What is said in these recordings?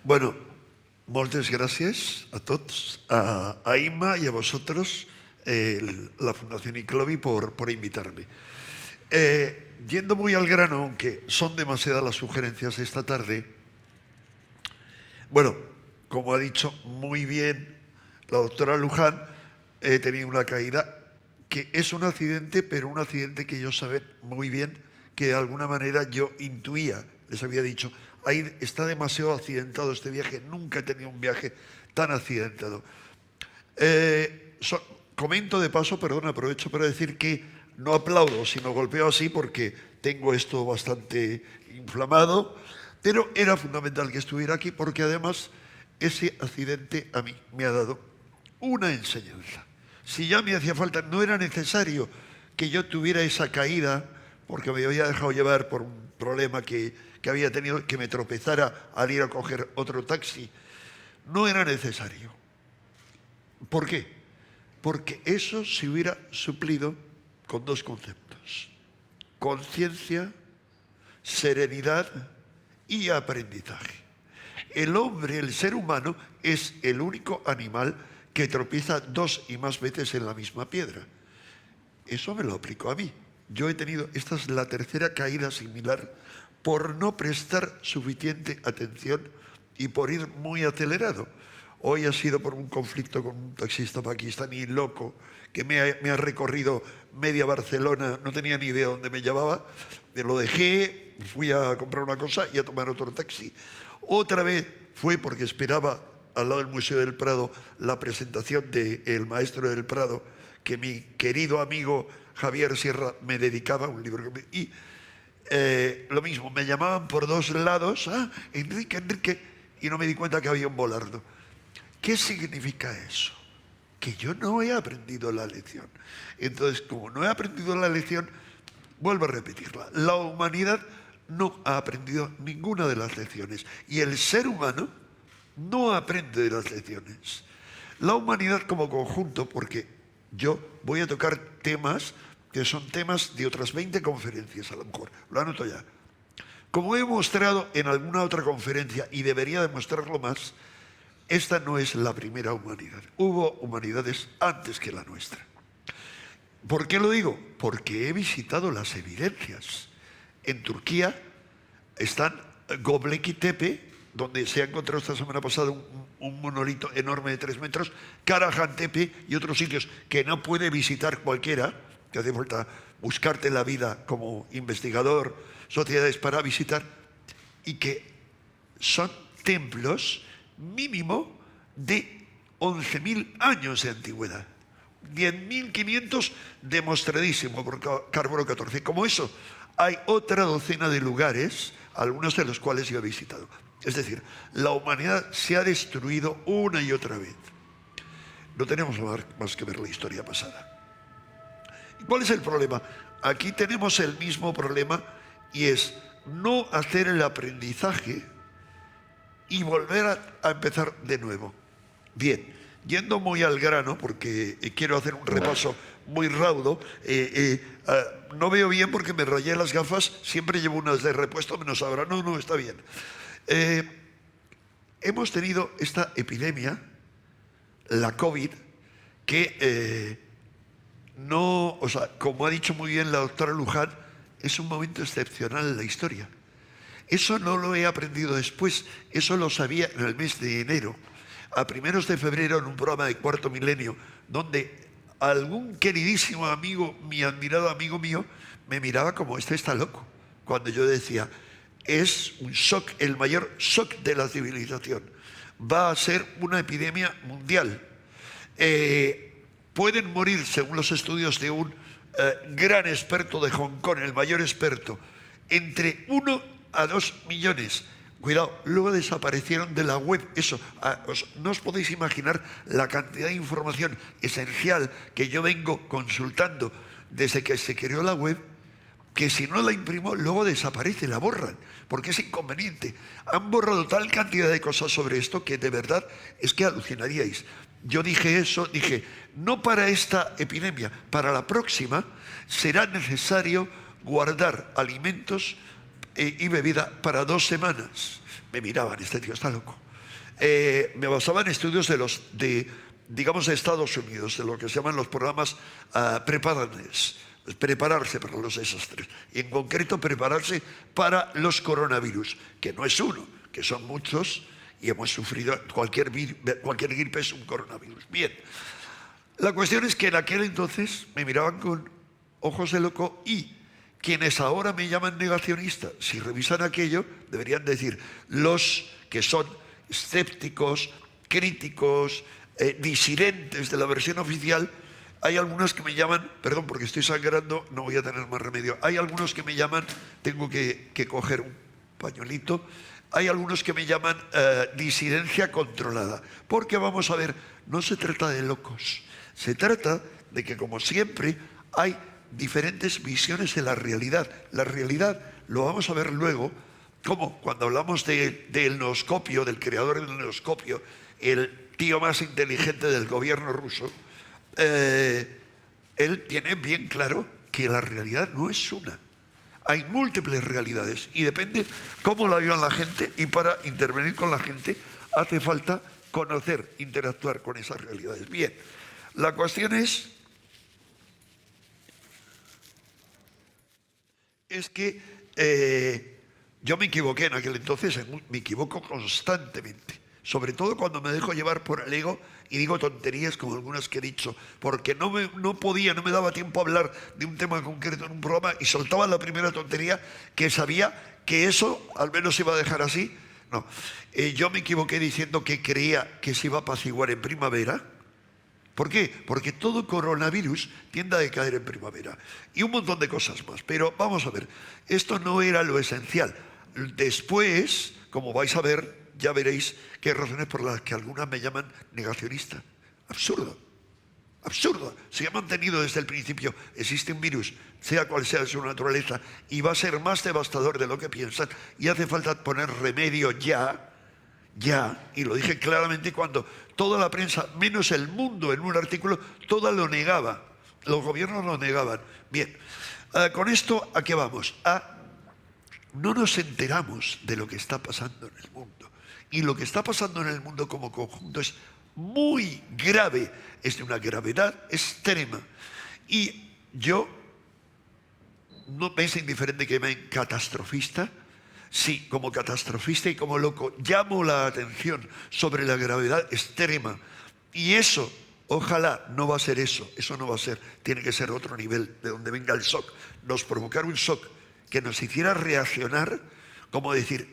Bueno, moltes gràcies a tots, a Imma y a vosotros, la Fundación Iclovi, por invitarme. Yendo muy al grano, aunque son demasiadas las sugerencias esta tarde, bueno, como ha dicho muy bien la doctora Luján, he tenido una caída que es un accidente, pero un accidente que ellos saben muy bien que de alguna manera yo intuía, les había dicho, ahí está demasiado accidentado este viaje, nunca he tenido un viaje tan accidentado. Comento de paso, perdón, aprovecho para decir que no aplaudo, sino golpeo así porque tengo esto bastante inflamado, pero era fundamental que estuviera aquí porque además ese accidente a mí me ha dado una enseñanza. Si ya me hacía falta, no era necesario que yo tuviera esa caída porque me había dejado llevar por un problema que había tenido, que me tropezara al ir a coger otro taxi. No era necesario. ¿Por qué? Porque eso se hubiera suplido con dos conceptos: conciencia, serenidad y aprendizaje. El hombre, el ser humano, es el único animal que tropieza 2 y más veces en la misma piedra. Eso me lo aplicó a mí. Yo he tenido, esta es la tercera caída similar, por no prestar suficiente atención y por ir muy acelerado. Hoy ha sido por un conflicto con un taxista pakistaní loco que me ha recorrido media Barcelona, no tenía ni idea dónde me llevaba, me lo dejé, fui a comprar una cosa y a tomar otro taxi. Otra vez fue porque esperaba al lado del Museo del Prado la presentación de El Maestro del Prado, que mi querido amigo Javier Sierra me dedicaba, un libro que y lo mismo, me llamaban por 2 lados, Enrique, y no me di cuenta que había un volardo. ¿Qué significa eso? Que yo no he aprendido la lección. Entonces, como no he aprendido la lección, vuelvo a repetirla. La humanidad no ha aprendido ninguna de las lecciones y el ser humano no aprende de las lecciones. La humanidad como conjunto, porque yo voy a tocar temas que son temas de otras 20 conferencias a lo mejor, lo anoto ya. Como he mostrado en alguna otra conferencia y debería demostrarlo más, esta no es la primera humanidad. Hubo humanidades antes que la nuestra. ¿Por qué lo digo? Porque he visitado las evidencias. En Turquía están Göbekli Tepe, donde se ha encontrado esta semana pasada un monolito enorme de 3 metros, Karahan Tepe y otros sitios que no puede visitar cualquiera, que hace falta buscarte la vida como investigador, sociedades para visitar, y que son templos mínimo de 11.000 años de antigüedad. 10.500 demostradísimo por carbono 14. Como eso, hay otra docena de lugares, algunos de los cuales yo he visitado. Es decir, la humanidad se ha destruido una y otra vez. No tenemos más que ver la historia pasada. ¿Y cuál es el problema? Aquí tenemos el mismo problema y es no hacer el aprendizaje y volver a empezar de nuevo. Bien, yendo muy al grano, porque quiero hacer un repaso muy raudo, no veo bien porque me rayé las gafas, siempre llevo unas de repuesto, menos ahora. No, está bien. Hemos tenido esta epidemia, la COVID, que como ha dicho muy bien la doctora Luján, es un momento excepcional en la historia. Eso no lo he aprendido después, eso lo sabía en el mes de enero, a primeros de febrero, en un programa de Cuarto Milenio, donde algún queridísimo amigo, mi admirado amigo mío, me miraba como este está loco, cuando yo decía, es un shock, el mayor shock de la civilización, va a ser una epidemia mundial. Pueden morir, según los estudios de un gran experto de Hong Kong, el mayor experto, entre 1 a 2 millones. Cuidado, luego desaparecieron de la web. Eso, no os podéis imaginar la cantidad de información esencial que yo vengo consultando desde que se creó la web, que si no la imprimo, luego desaparece, la borran, porque es inconveniente. Han borrado tal cantidad de cosas sobre esto que de verdad es que alucinaríais. Yo dije eso, dije, no para esta epidemia, para la próxima será necesario guardar alimentos y bebida para 2 semanas. Me miraban, este tío está loco. me basaba en estudios digamos, de Estados Unidos, de lo que se llaman los programas preparedness, prepararse para los desastres, y en concreto prepararse para los coronavirus, que no es uno, que son muchos, y hemos sufrido, cualquier gripe es un coronavirus. Bien, la cuestión es que en aquel entonces me miraban con ojos de loco, y quienes ahora me llaman negacionista, si revisan aquello, deberían decir los que son escépticos, críticos, disidentes de la versión oficial. Hay algunos que me llaman, perdón, porque estoy sangrando, no voy a tener más remedio. Hay algunos que me llaman, tengo que coger un pañuelito, hay algunos que me llaman disidencia controlada. Porque vamos a ver, no se trata de locos, se trata de que, como siempre, hay diferentes visiones de la realidad. La realidad lo vamos a ver luego, como cuando hablamos del nooscopio, del creador del nooscopio, el tío más inteligente del gobierno ruso. Él tiene bien claro que la realidad no es una. Hay múltiples realidades y depende cómo la viva la gente, y para intervenir con la gente hace falta conocer, interactuar con esas realidades. Bien, la cuestión es que yo me equivoqué en aquel entonces, me equivoco constantemente. Sobre todo cuando me dejo llevar por el ego y digo tonterías como algunas que he dicho, porque no me daba tiempo a hablar de un tema concreto en un programa y soltaba la primera tontería que sabía que eso al menos se iba a dejar así. No, yo me equivoqué diciendo que creía que se iba a apaciguar en primavera. ¿Por qué? Porque todo coronavirus tiende a decaer en primavera y un montón de cosas más. Pero vamos a ver, esto no era lo esencial. Después, como vais a ver, ya veréis que hay razones por las que algunas me llaman negacionista. Absurdo, absurdo. Se ha mantenido desde el principio, existe un virus, sea cual sea su naturaleza, y va a ser más devastador de lo que piensan, y hace falta poner remedio ya, y lo dije claramente cuando toda la prensa, menos El Mundo en un artículo, toda lo negaba, los gobiernos lo negaban. Bien, con esto, ¿a qué vamos? No nos enteramos de lo que está pasando en el mundo. Y lo que está pasando en el mundo como conjunto es muy grave, es de una gravedad extrema. Y yo, no me es indiferente que me llamen catastrofista, sí, como catastrofista y como loco, llamo la atención sobre la gravedad extrema. Y eso, ojalá, no va a ser eso no va a ser, tiene que ser otro nivel de donde venga el shock. Nos provocar un shock que nos hiciera reaccionar, como decir,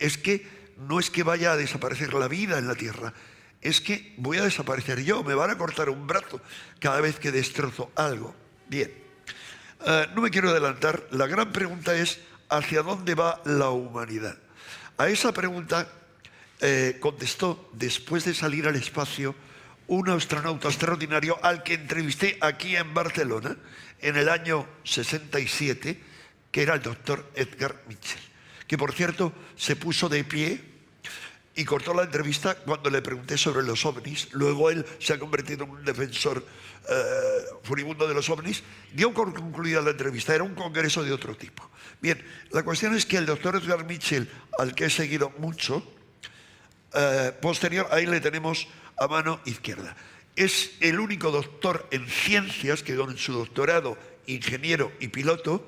no es que vaya a desaparecer la vida en la Tierra, es que voy a desaparecer yo, me van a cortar un brazo cada vez que destrozo algo. Bien, no me quiero adelantar, la gran pregunta es, ¿hacia dónde va la humanidad? A esa pregunta contestó, después de salir al espacio, un astronauta extraordinario al que entrevisté aquí en Barcelona en el año 67, que era el doctor Edgar Mitchell, que por cierto se puso de pie y cortó la entrevista cuando le pregunté sobre los ovnis. Luego él se ha convertido en un defensor furibundo de los ovnis. Dio por concluida la entrevista, era un congreso de otro tipo. Bien, la cuestión es que el doctor Edgar Mitchell, al que he seguido mucho, posterior, ahí le tenemos a mano izquierda. Es el único doctor en ciencias que con su doctorado, ingeniero y piloto,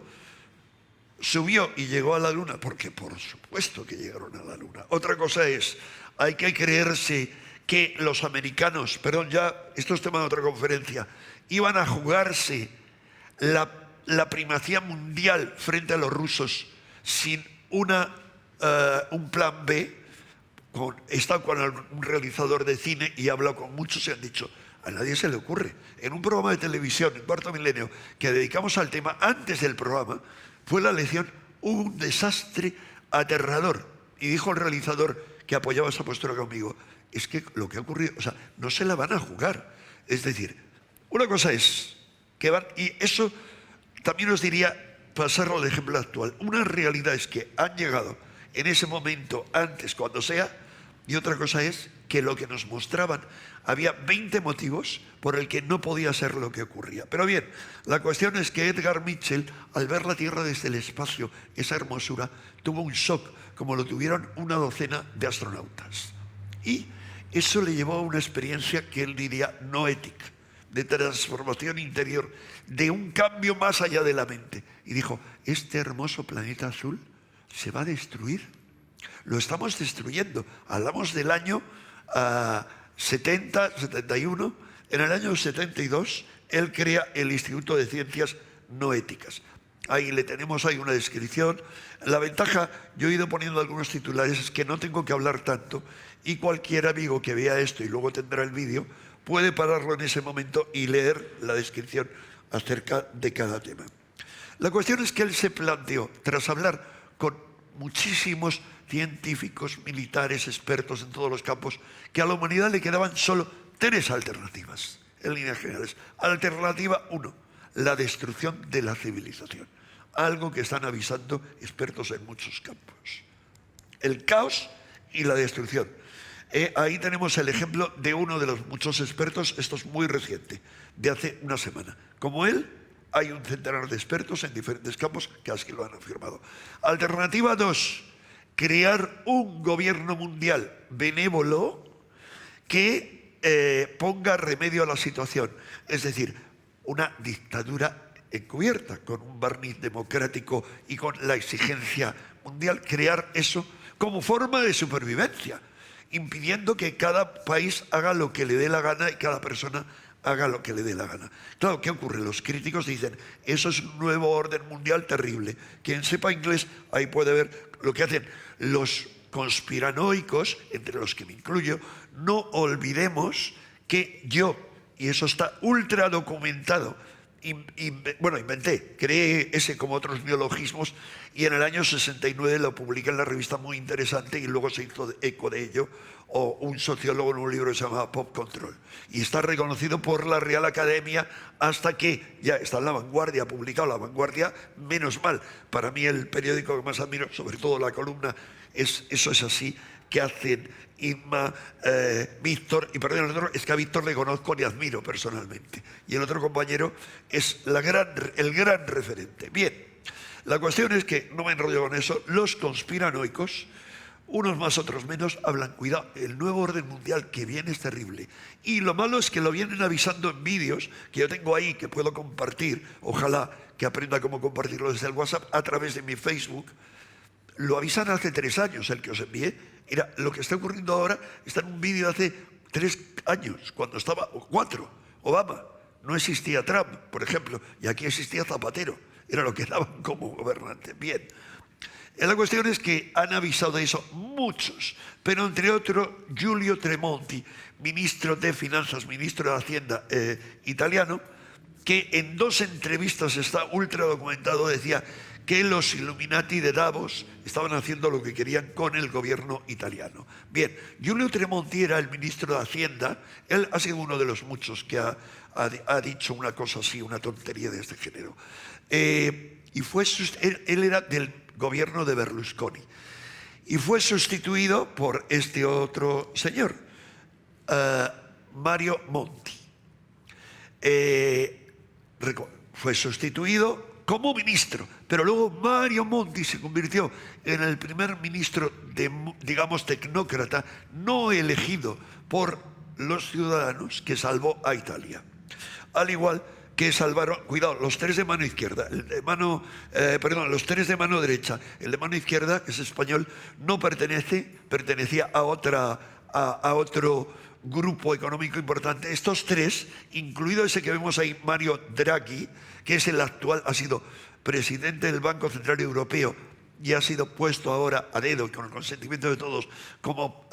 subió y llegó a la Luna, porque por supuesto que llegaron a la Luna. Otra cosa es, hay que creerse que los americanos, perdón, ya esto es tema de otra conferencia, iban a jugarse la primacía mundial frente a los rusos sin un plan B. He estado con un realizador de cine y he hablado con muchos y han dicho, a nadie se le ocurre. En un programa de televisión, en Cuarto Milenio, que dedicamos al tema, antes del programa, fue la lección, hubo un desastre aterrador. Y dijo el realizador que apoyaba esa postura conmigo, es que lo que ha ocurrido, o sea, no se la van a jugar. Es decir, una cosa es que van, y eso también os diría, pasarlo de ejemplo actual. Una realidad es que han llegado en ese momento, antes, cuando sea, y otra cosa es que lo que nos mostraban, había 20 motivos por el que no podía ser lo que ocurría. Pero bien, la cuestión es que Edgar Mitchell, al ver la Tierra desde el espacio, esa hermosura, tuvo un shock, como lo tuvieron una docena de astronautas. Y Eso le llevó a una experiencia que él diría no ética, de transformación interior, de un cambio más allá de la mente. Y dijo, este hermoso planeta azul se va a destruir. Lo estamos destruyendo. Hablamos del año 70, 71. En el año 72, él crea el Instituto de Ciencias No Éticas. Ahí le tenemos ahí una descripción. La ventaja, yo he ido poniendo algunos titulares, es que no tengo que hablar tanto y cualquier amigo que vea esto y luego tendrá el vídeo puede pararlo en ese momento y leer la descripción acerca de cada tema. La cuestión es que él se planteó, tras hablar con muchísimos científicos, militares, expertos en todos los campos, que a la humanidad le quedaban solo 3 alternativas, en líneas generales. Alternativa 1, la destrucción de la civilización, algo que están avisando expertos en muchos campos. El caos y la destrucción. Ahí tenemos el ejemplo de uno de los muchos expertos, esto es muy reciente, de hace una semana. Como él, hay un centenar de expertos en diferentes campos que así lo han afirmado. Alternativa 2, crear un gobierno mundial benévolo que ponga remedio a la situación. Es decir, una dictadura encubierta, con un barniz democrático y con la exigencia mundial, crear eso como forma de supervivencia, impidiendo que cada país haga lo que le dé la gana y cada persona haga lo que le dé la gana. Claro, ¿qué ocurre? Los críticos dicen, eso es un nuevo orden mundial terrible. Quien sepa inglés, ahí puede ver lo que hacen los conspiranoicos, entre los que me incluyo. No olvidemos que yo, y eso está ultra documentado, creé ese como otros neologismos y en el año 69 lo publiqué en la revista, muy interesante, y luego se hizo eco de ello, o un sociólogo en un libro que se llama Pop Control. Y está reconocido por la Real Academia hasta que ya está en La Vanguardia, publicado La Vanguardia, menos mal. Para mí el periódico que más admiro, sobre todo la columna, Eso es así, que hacen Inma, Víctor, y perdón, el otro, es que a Víctor le conozco y admiro personalmente. Y el otro compañero es el gran referente. Bien, la cuestión es que, no me enrollo con eso, los conspiranoicos, unos más, otros menos, hablan, cuidado, el nuevo orden mundial que viene es terrible. Y lo malo es que lo vienen avisando en vídeos que yo tengo ahí, que puedo compartir, ojalá que aprenda cómo compartirlo desde el WhatsApp, a través de mi Facebook. Lo avisan hace 3 años, el que os envié. Era lo que está ocurriendo ahora, está en un vídeo hace 3 años, cuando estaba, o 4, Obama. No existía Trump, por ejemplo, y aquí existía Zapatero. Era lo que daban como gobernante. Bien. La cuestión es que han avisado de eso muchos, pero entre otros Giulio Tremonti, ministro de Finanzas, ministro de Hacienda italiano, que en 2 entrevistas está ultra documentado, decía que los Illuminati de Davos estaban haciendo lo que querían con el gobierno italiano. Bien, Giulio Tremonti era el ministro de Hacienda, él ha sido uno de los muchos que ha dicho una cosa así, una tontería de este género. Él era del gobierno de Berlusconi y fue sustituido por este otro señor, Mario Monti. Fue sustituido como ministro, pero luego Mario Monti se convirtió en el primer ministro, digamos, tecnócrata, no elegido por los ciudadanos, que salvó a Italia. Al igual que salvaron, cuidado, los 3 de mano izquierda, los 3 de mano derecha. El de mano izquierda, que es español, no pertenecía a otro grupo económico importante. Estos 3, incluido ese que vemos ahí, Mario Draghi, que es el actual, ha sido presidente del Banco Central Europeo y ha sido puesto ahora a dedo, con el consentimiento de todos, como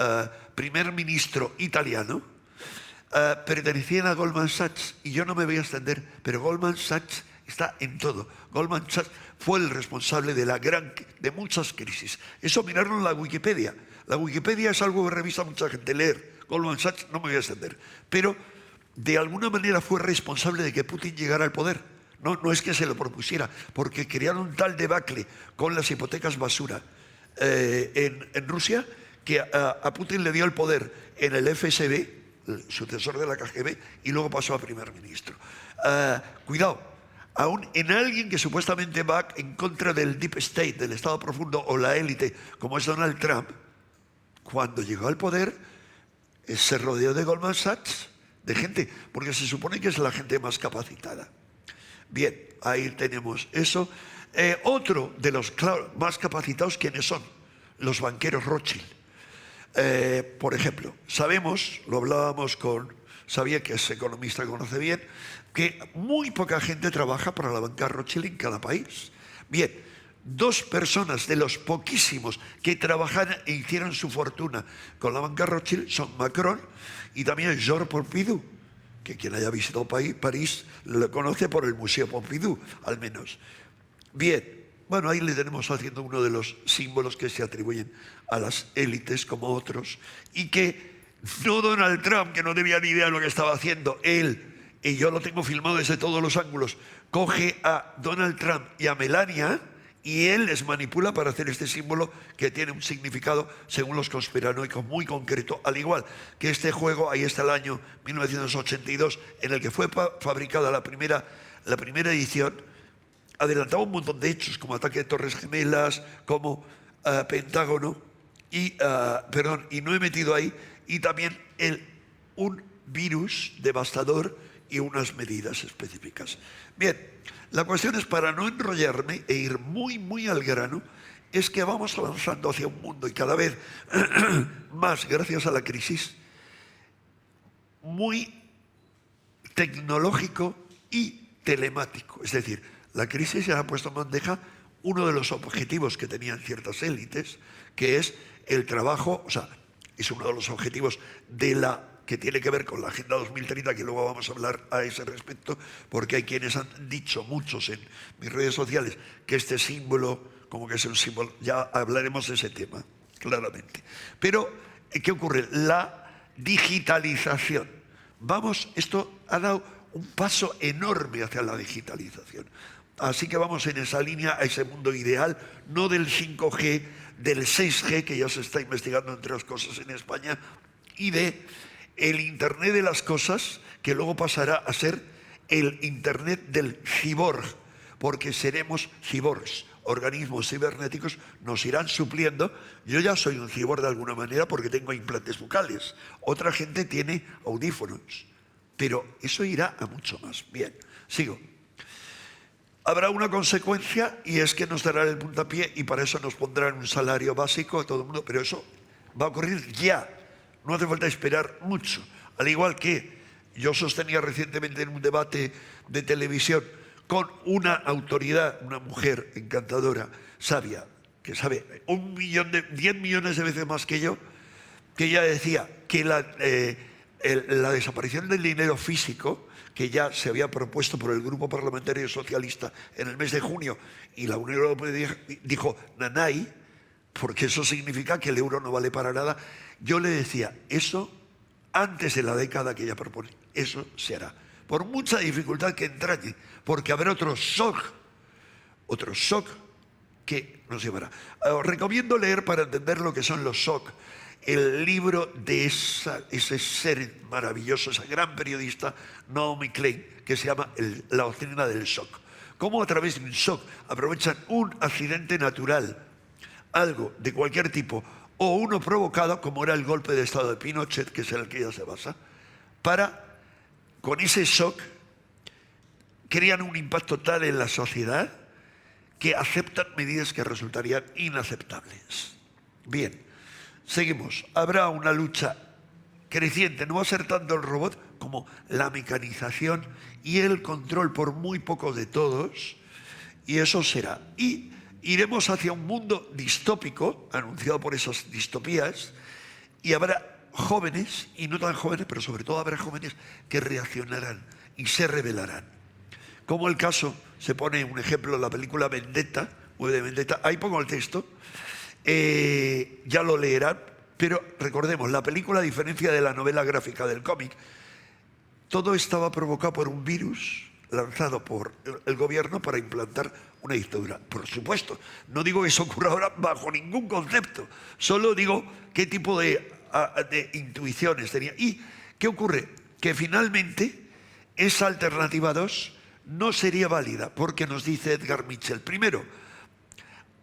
primer ministro italiano, pertenecían a Goldman Sachs. Y yo no me voy a extender, pero Goldman Sachs está en todo. Goldman Sachs fue el responsable de muchas crisis. Eso miraron en la Wikipedia. La Wikipedia es algo que revisa mucha gente. Leer Goldman Sachs, no me voy a extender, pero de alguna manera fue responsable de que Putin llegara al poder. No es que se lo propusiera, porque crearon un tal debacle con las hipotecas basura en Rusia, que a Putin le dio el poder en el FSB, el sucesor de la KGB, y luego pasó a primer ministro. Cuidado, aún en alguien que supuestamente va en contra del Deep State, del Estado profundo o la élite, como es Donald Trump, cuando llegó al poder, se rodeó de Goldman Sachs, de gente, porque se supone que es la gente más capacitada. Bien, ahí tenemos eso. Otro de los más capacitados, ¿quiénes son? Los banqueros Rothschild. Por ejemplo, sabemos, lo hablábamos con Xavier, que es economista, conoce bien, que muy poca gente trabaja para la banca Rothschild en cada país. Bien, dos personas de los poquísimos que trabajaron e hicieron su fortuna con la banca Rothschild son Macron y también Georges Pompidou, que quien haya visitado París lo conoce por el Museo Pompidou, al menos. Bien, bueno, ahí le tenemos haciendo uno de los símbolos que se atribuyen a las élites como otros, y que no Donald Trump, que no tenía ni idea de lo que estaba haciendo, él, y yo lo tengo filmado desde todos los ángulos, coge a Donald Trump y a Melania y él les manipula para hacer este símbolo que tiene un significado, según los conspiranoicos, muy concreto, al igual que este juego. Ahí está el año 1982, en el que fue fabricada la primera edición. Adelantaba un montón de hechos, como ataque de Torres Gemelas, como Pentágono, y no he metido ahí, y también un virus devastador y unas medidas específicas. Bien, la cuestión es, para no enrollarme e ir muy, muy al grano, es que vamos avanzando hacia un mundo, y cada vez más, gracias a la crisis, muy tecnológico y telemático. Es decir, la crisis ya ha puesto en bandeja uno de los objetivos que tenían ciertas élites, que es el trabajo, o sea, es uno de los objetivos que tiene que ver con la Agenda 2030, que luego vamos a hablar a ese respecto, porque hay quienes han dicho, muchos en mis redes sociales, que este símbolo, como que es un símbolo, ya hablaremos de ese tema, claramente. Pero, ¿qué ocurre? La digitalización. Esto ha dado un paso enorme hacia la digitalización. Así que vamos en esa línea, a ese mundo ideal, no del 5G, del 6G, que ya se está investigando, entre otras cosas, en España, y de el Internet de las cosas, que luego pasará a ser el Internet del ciborg, porque seremos ciborgs, organismos cibernéticos, nos irán supliendo. Yo ya soy un ciborg de alguna manera porque tengo implantes bucales, otra gente tiene audífonos, pero eso irá a mucho más. Bien, sigo. Habrá una consecuencia, y es que nos darán el puntapié, y para eso nos pondrán un salario básico a todo el mundo, pero eso va a ocurrir ya. No hace falta esperar mucho. Al igual que yo sostenía recientemente en un debate de televisión con una autoridad, una mujer encantadora, sabia, que sabe 10 millones de veces más que yo, que ella decía que la desaparición del dinero físico, que ya se había propuesto por el Grupo Parlamentario Socialista en el mes de junio, y la Unión Europea dijo, nanay, porque eso significa que el euro no vale para nada. Yo le decía, eso antes de la década que ella propone, eso se hará. Por mucha dificultad que entrañe, porque habrá otro shock que nos llevará. Os recomiendo leer, para entender lo que son los shock, el libro de ese ser maravilloso, esa gran periodista, Naomi Klein, que se llama La doctrina del shock. Cómo a través de un shock aprovechan un accidente natural, algo de cualquier tipo, o uno provocado, como era el golpe de estado de Pinochet, que es el que ella se basa, para, con ese shock, crean un impacto tal en la sociedad que aceptan medidas que resultarían inaceptables. Bien, seguimos. Habrá una lucha creciente, no va a ser tanto el robot como la mecanización y el control por muy poco de todos, y eso será. Y iremos hacia un mundo distópico, anunciado por esas distopías, y habrá jóvenes, y no tan jóvenes, pero sobre todo habrá jóvenes que reaccionarán y se rebelarán. Como el caso, se pone un ejemplo en la película Vendetta, ahí pongo el texto, ya lo leerán, pero recordemos, la película, a diferencia de la novela gráfica del cómic, todo estaba provocado por un virus lanzado por el gobierno para implantar una dictadura. Por supuesto, no digo que eso ocurra ahora bajo ningún concepto, solo digo qué tipo de intuiciones tenía. ¿Y qué ocurre? Que finalmente esa alternativa 2 no sería válida, porque nos dice Edgar Mitchell, primero,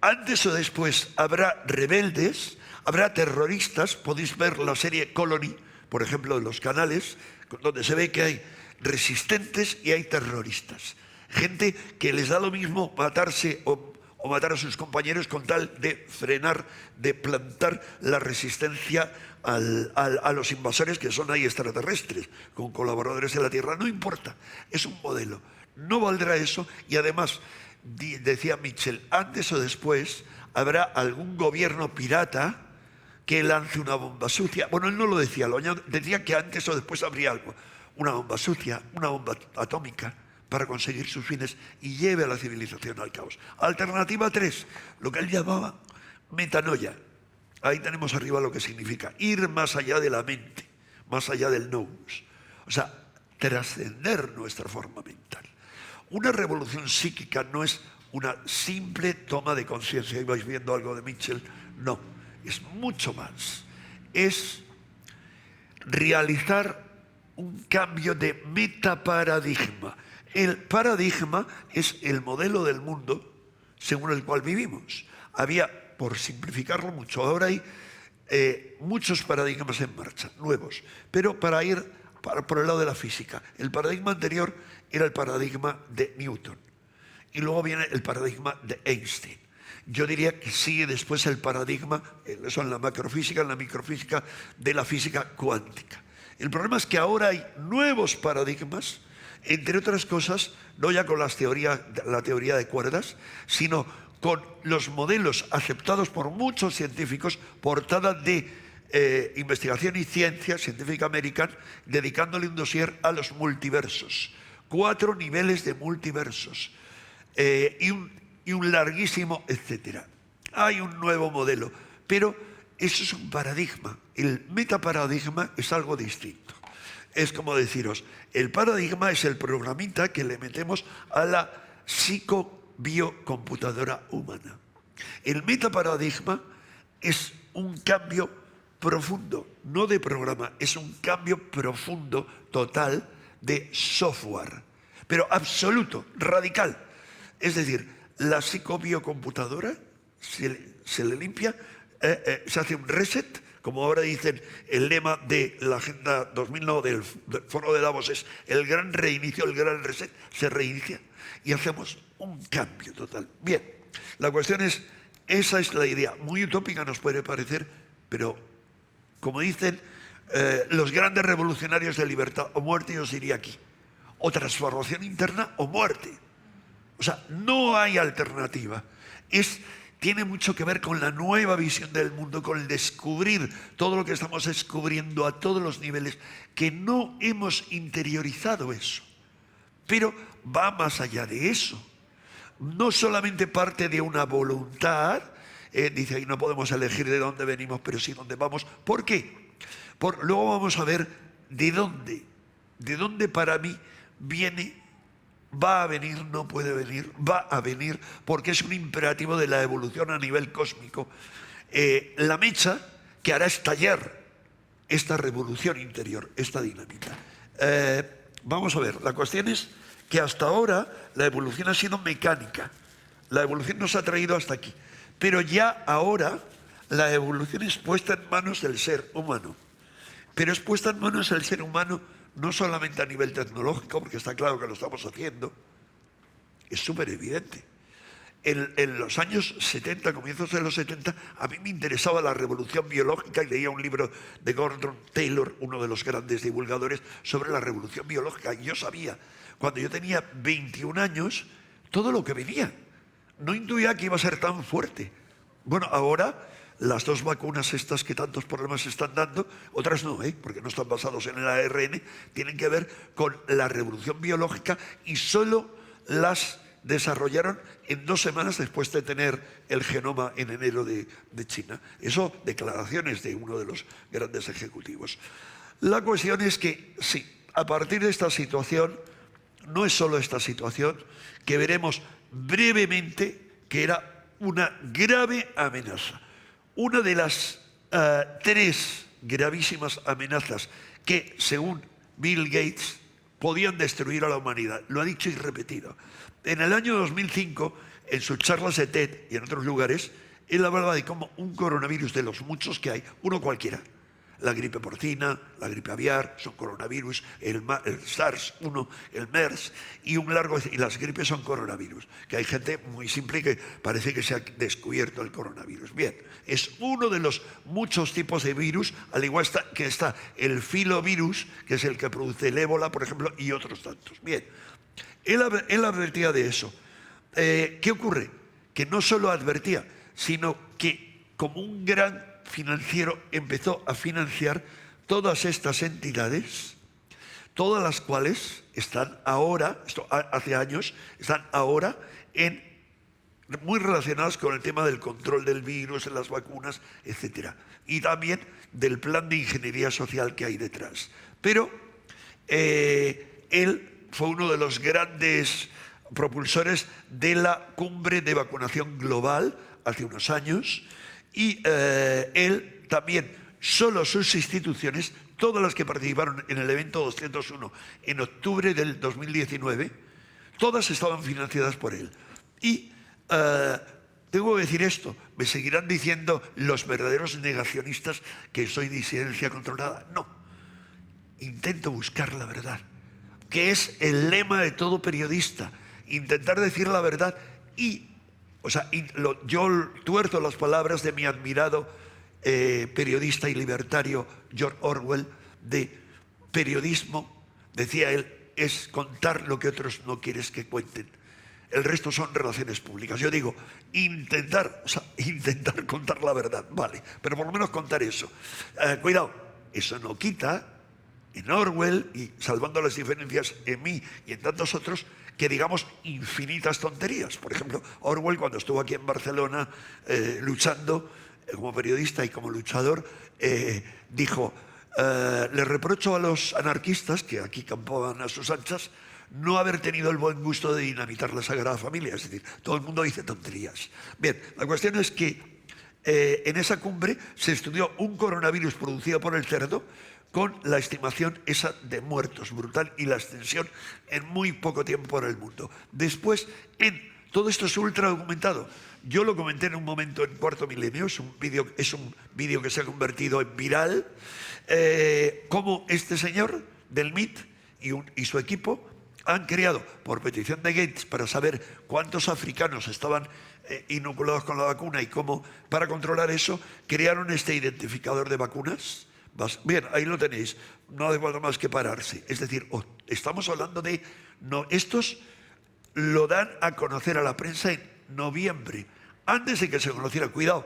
antes o después habrá rebeldes, habrá terroristas, podéis ver la serie Colony, por ejemplo, de los canales, donde se ve que hay resistentes y hay terroristas. Gente que les da lo mismo matarse o matar a sus compañeros con tal de frenar, de plantar la resistencia a los invasores que son ahí extraterrestres, con colaboradores en la Tierra. No importa, es un modelo. No valdrá eso y además, decía Mitchell, antes o después habrá algún gobierno pirata que lance una bomba sucia. Bueno, él no lo decía, decía que antes o después habría algo. Una bomba sucia, una bomba atómica, para conseguir sus fines y lleve a la civilización al caos. Alternativa 3, lo que él llamaba metanoia. Ahí tenemos arriba lo que significa ir más allá de la mente, más allá del nous. O sea, trascender nuestra forma mental. Una revolución psíquica no es una simple toma de conciencia. Ahí vais viendo algo de Mitchell. No, es mucho más. Es realizar un cambio de metaparadigma. El paradigma es el modelo del mundo según el cual vivimos. Había, por simplificarlo mucho, ahora hay muchos paradigmas en marcha, nuevos, pero para ir por el lado de la física. El paradigma anterior era el paradigma de Newton y luego viene el paradigma de Einstein. Yo diría que sigue después el paradigma, eso en la macrofísica, en la microfísica, de la física cuántica. El problema es que ahora hay nuevos paradigmas, entre otras cosas, no ya con la teoría de cuerdas, sino con los modelos aceptados por muchos científicos, portada de Investigación y Ciencia, Scientific American, dedicándole un dossier a los multiversos. 4 niveles de multiversos y un larguísimo etcétera. Hay un nuevo modelo, pero eso es un paradigma. El metaparadigma es algo distinto. Es como deciros, el paradigma es el programita que le metemos a la psicobiocomputadora humana. El metaparadigma es un cambio profundo, no de programa, es un cambio profundo, total, de software, pero absoluto, radical. Es decir, la psicobiocomputadora se le limpia, se hace un reset, como ahora dicen, el lema de la Agenda 2009 del Foro de Davos es el gran reinicio, el gran reset, se reinicia y hacemos un cambio total. Bien, la cuestión es, esa es la idea, muy utópica nos puede parecer, pero como dicen los grandes revolucionarios de libertad o muerte, yo os diría aquí, o transformación interna o muerte. O sea, no hay alternativa. Tiene mucho que ver con la nueva visión del mundo, con el descubrir todo lo que estamos descubriendo a todos los niveles, que no hemos interiorizado eso. Pero va más allá de eso. No solamente parte de una voluntad, dice ahí no podemos elegir de dónde venimos, pero sí dónde vamos. ¿Por qué? Luego vamos a ver de dónde para mí viene. Va a venir, no puede venir, va a venir, porque es un imperativo de la evolución a nivel cósmico. La mecha que hará estallar esta revolución interior, esta dinamita. Vamos a ver, la cuestión es que hasta ahora la evolución ha sido mecánica. La evolución nos ha traído hasta aquí. Pero ya ahora la evolución es puesta en manos del ser humano. Pero es puesta en manos del ser humano no solamente a nivel tecnológico, porque está claro que lo estamos haciendo, es súper evidente. En los años 70, comienzos de los 70, a mí me interesaba la revolución biológica y leía un libro de Gordon Taylor, uno de los grandes divulgadores, sobre la revolución biológica. Y yo sabía, cuando yo tenía 21 años, todo lo que venía. No intuía que iba a ser tan fuerte. Bueno, ahora las 2 vacunas estas que tantos problemas están dando, otras no, porque no están basados en el ARN, tienen que ver con la revolución biológica y solo las desarrollaron en 2 semanas después de tener el genoma en enero de China. Eso, declaraciones de uno de los grandes ejecutivos. La cuestión es que, sí, a partir de esta situación, no es solo esta situación, que veremos brevemente que era una grave amenaza. Una de las 3 gravísimas amenazas que, según Bill Gates, podían destruir a la humanidad. Lo ha dicho y repetido. En el año 2005, en sus charlas de TED y en otros lugares, él hablaba de cómo un coronavirus de los muchos que hay, uno cualquiera, La gripe porcina, la gripe aviar, son coronavirus, el SARS-1, el MERS, y las gripes son coronavirus, que hay gente muy simple que parece que se ha descubierto el coronavirus. Bien, es uno de los muchos tipos de virus, al igual que está el filovirus, que es el que produce el ébola, por ejemplo, y otros tantos. Bien, él advertía de eso. ¿Qué ocurre? Que no solo advertía, sino que como un gran financiero empezó a financiar todas estas entidades, todas las cuales están ahora, esto hace años, están ahora muy relacionadas con el tema del control del virus, en las vacunas, etc. Y también del plan de ingeniería social que hay detrás. Pero él fue uno de los grandes propulsores de la cumbre de vacunación global hace unos años, y él también, solo sus instituciones, todas las que participaron en el evento 201 en octubre del 2019, todas estaban financiadas por él. Y tengo que decir esto, me seguirán diciendo los verdaderos negacionistas que soy disidencia controlada. No, intento buscar la verdad, que es el lema de todo periodista, intentar decir la verdad. Y yo tuerzo las palabras de mi admirado periodista y libertario George Orwell, de periodismo, decía él, es contar lo que otros no quieres que cuenten. El resto son relaciones públicas. Yo digo, intentar contar la verdad, vale, pero por lo menos contar eso. Cuidado, eso no quita en Orwell, y salvando las diferencias en mí y en tantos otros, que digamos infinitas tonterías. Por ejemplo, Orwell, cuando estuvo aquí en Barcelona luchando como periodista y como luchador, dijo, le reprocho a los anarquistas, que aquí campaban a sus anchas, no haber tenido el buen gusto de dinamitar la Sagrada Familia. Es decir, todo el mundo dice tonterías. Bien, la cuestión es que en esa cumbre se estudió un coronavirus producido por el cerdo, con la estimación esa de muertos brutal y la extensión en muy poco tiempo por el mundo. Después, todo esto es ultra documentado. Yo lo comenté en un momento en Cuarto Milenio, es un vídeo que se ha convertido en viral, cómo este señor del MIT y su equipo han creado, por petición de Gates, para saber cuántos africanos estaban inoculados con la vacuna y cómo, para controlar eso, crearon este identificador de vacunas. Bien, ahí lo tenéis, no hace falta más que pararse. Es decir, estamos hablando de... estos lo dan a conocer a la prensa en noviembre, antes de que se conociera. Cuidado,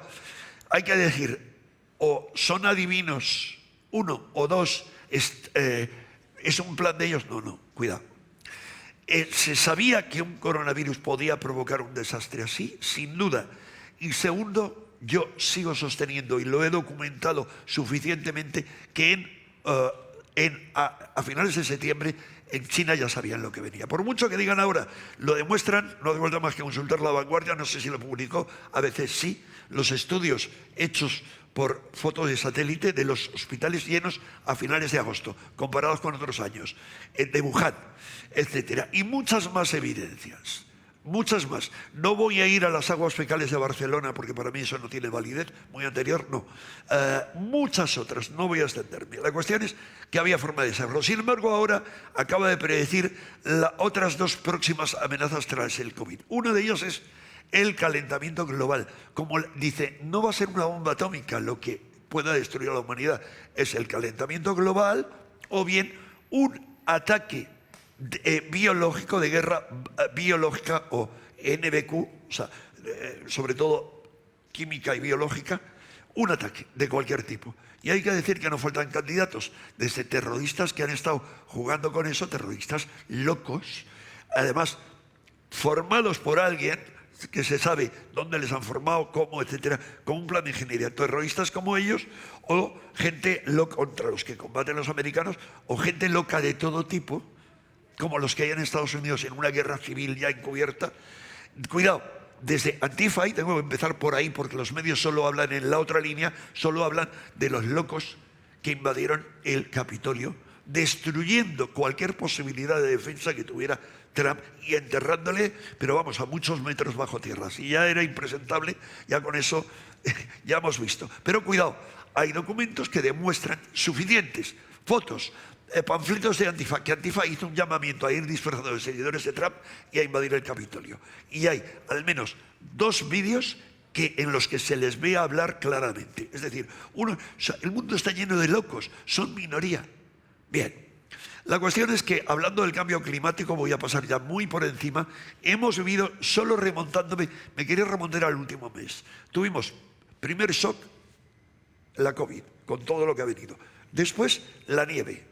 hay que decir, o son adivinos, uno, o dos, es un plan de ellos. No, cuidado. Se sabía que un coronavirus podía provocar un desastre así, sin duda. Y segundo, yo sigo sosteniendo, y lo he documentado suficientemente, que a finales de septiembre en China ya sabían lo que venía. Por mucho que digan ahora, lo demuestran, no hace falta más que consultar La Vanguardia, no sé si lo publicó, a veces sí, los estudios hechos por fotos de satélite de los hospitales llenos a finales de agosto, comparados con otros años, de Wuhan, etcétera, y muchas más evidencias. Muchas más. No voy a ir a las aguas fecales de Barcelona porque para mí eso no tiene validez, muy anterior, no. Muchas otras, no voy a extenderme. La cuestión es que había forma de saberlo. Sin embargo, ahora acaba de predecir otras dos próximas amenazas tras el COVID. Una de ellas es el calentamiento global. Como dice, no va a ser una bomba atómica lo que pueda destruir a la humanidad, es el calentamiento global o bien un ataque biológico, de guerra biológica, o NBQ, sobre todo química y biológica, un ataque de cualquier tipo. Y hay que decir que no faltan candidatos, desde terroristas que han estado jugando con eso, terroristas locos, además formados por alguien que se sabe dónde les han formado, cómo, etcétera, con un plan de ingeniería. Terroristas como ellos, o gente loca contra los que combaten los americanos, o gente loca de todo tipo, como los que hay en Estados Unidos en una guerra civil ya encubierta. Cuidado, desde Antifa, y tengo que empezar por ahí porque los medios solo hablan en la otra línea, solo hablan de los locos que invadieron el Capitolio, destruyendo cualquier posibilidad de defensa que tuviera Trump y enterrándole, pero vamos, a muchos metros bajo tierra. Si ya era impresentable, ya con eso ya hemos visto. Pero cuidado, hay documentos que demuestran suficientes fotos, panfletos de Antifa, que Antifa hizo un llamamiento a ir disfrazado de seguidores de Trump y a invadir el Capitolio. Y hay al menos 2 vídeos en los que se les ve hablar claramente. Es decir, el mundo está lleno de locos, son minoría. Bien, la cuestión es que, hablando del cambio climático, voy a pasar ya muy por encima, hemos vivido, solo remontándome, me quería remontar al último mes. Tuvimos primer shock, la COVID, con todo lo que ha venido. Después, la nieve.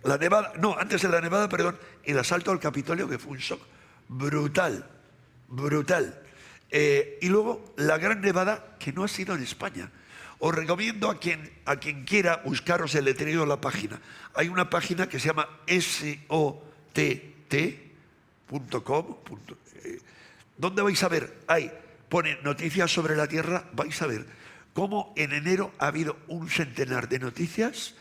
La nevada, no, antes de la nevada, perdón, el asalto al Capitolio, que fue un shock brutal, brutal. Y luego la gran nevada, que no ha sido en España. Os recomiendo a quien quiera buscaros el letrero de la página. Hay una página que se llama sott.com, donde vais a ver, pone noticias sobre la Tierra, vais a ver cómo en enero ha habido un centenar de noticias,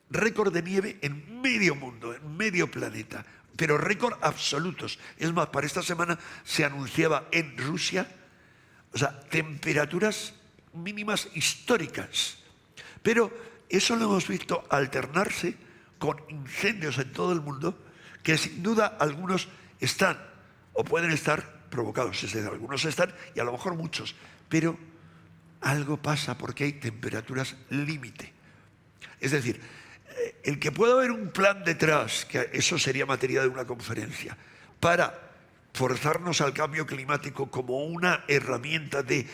récord de nieve en medio mundo, en medio planeta, pero récord absolutos. Es más, para esta semana se anunciaba en Rusia, temperaturas mínimas históricas. Pero eso lo hemos visto alternarse con incendios en todo el mundo, que sin duda algunos están o pueden estar provocados. Es decir, algunos están y a lo mejor muchos, pero algo pasa porque hay temperaturas límite. Es decir, el que pueda haber un plan detrás, que eso sería materia de una conferencia, para forzarnos al cambio climático como una herramienta de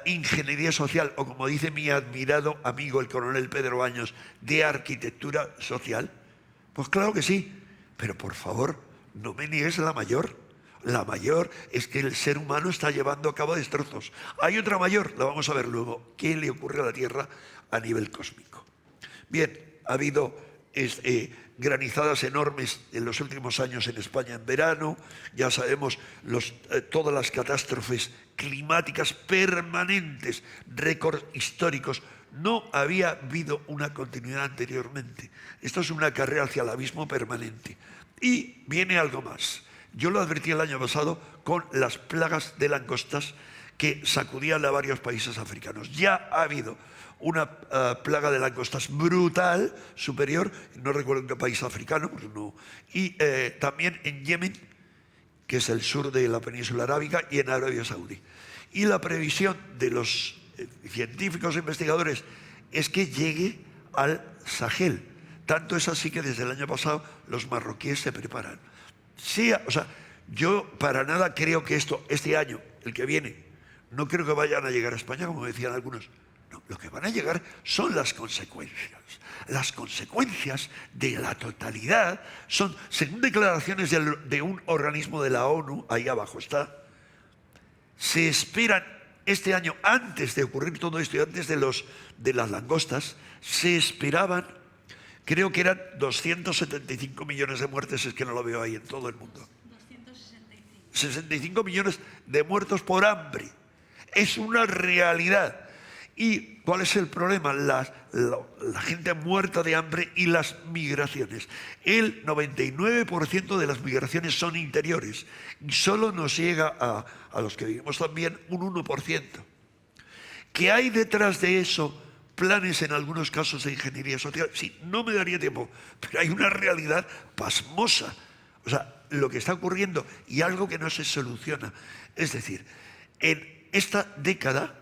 ingeniería social, o como dice mi admirado amigo el coronel Pedro Baños, de arquitectura social, pues claro que sí, pero por favor, no me niegues la mayor. La mayor es que el ser humano está llevando a cabo destrozos. Hay otra mayor, la vamos a ver luego, ¿qué le ocurre a la Tierra a nivel cósmico? Bien, ha habido granizadas enormes en los últimos años en España en verano, ya sabemos todas las catástrofes climáticas permanentes, récords históricos. No había habido una continuidad anteriormente. Esto es una carrera hacia el abismo permanente. Y viene algo más. Yo lo advertí el año pasado con las plagas de langostas que sacudían a varios países africanos. Ya ha habido una plaga de langostas brutal, superior, no recuerdo en qué país africano, pues no, y también en Yemen, que es el sur de la península arábiga, y en Arabia Saudí. Y la previsión de los científicos e investigadores es que llegue al Sahel. Tanto es así que desde el año pasado los marroquíes se preparan. Sí, yo para nada creo que este año, el que viene, no creo que vayan a llegar a España, como decían algunos. No, lo que van a llegar son las consecuencias. Las consecuencias de la totalidad son, según declaraciones de un organismo de la ONU, ahí abajo está, se esperan este año, antes de ocurrir todo esto y antes de las langostas, se esperaban, creo que eran 275 millones de muertes, es que no lo veo ahí en todo el mundo. 265. 65 millones de muertos por hambre. Es una realidad. ¿Y cuál es el problema? La gente muerta de hambre y las migraciones. El 99% de las migraciones son interiores y solo nos llega a los que vivimos también un 1%. ¿Qué hay detrás de eso? Planes en algunos casos de ingeniería social. Sí, no me daría tiempo, pero hay una realidad pasmosa. Lo que está ocurriendo y algo que no se soluciona. Es decir, en esta década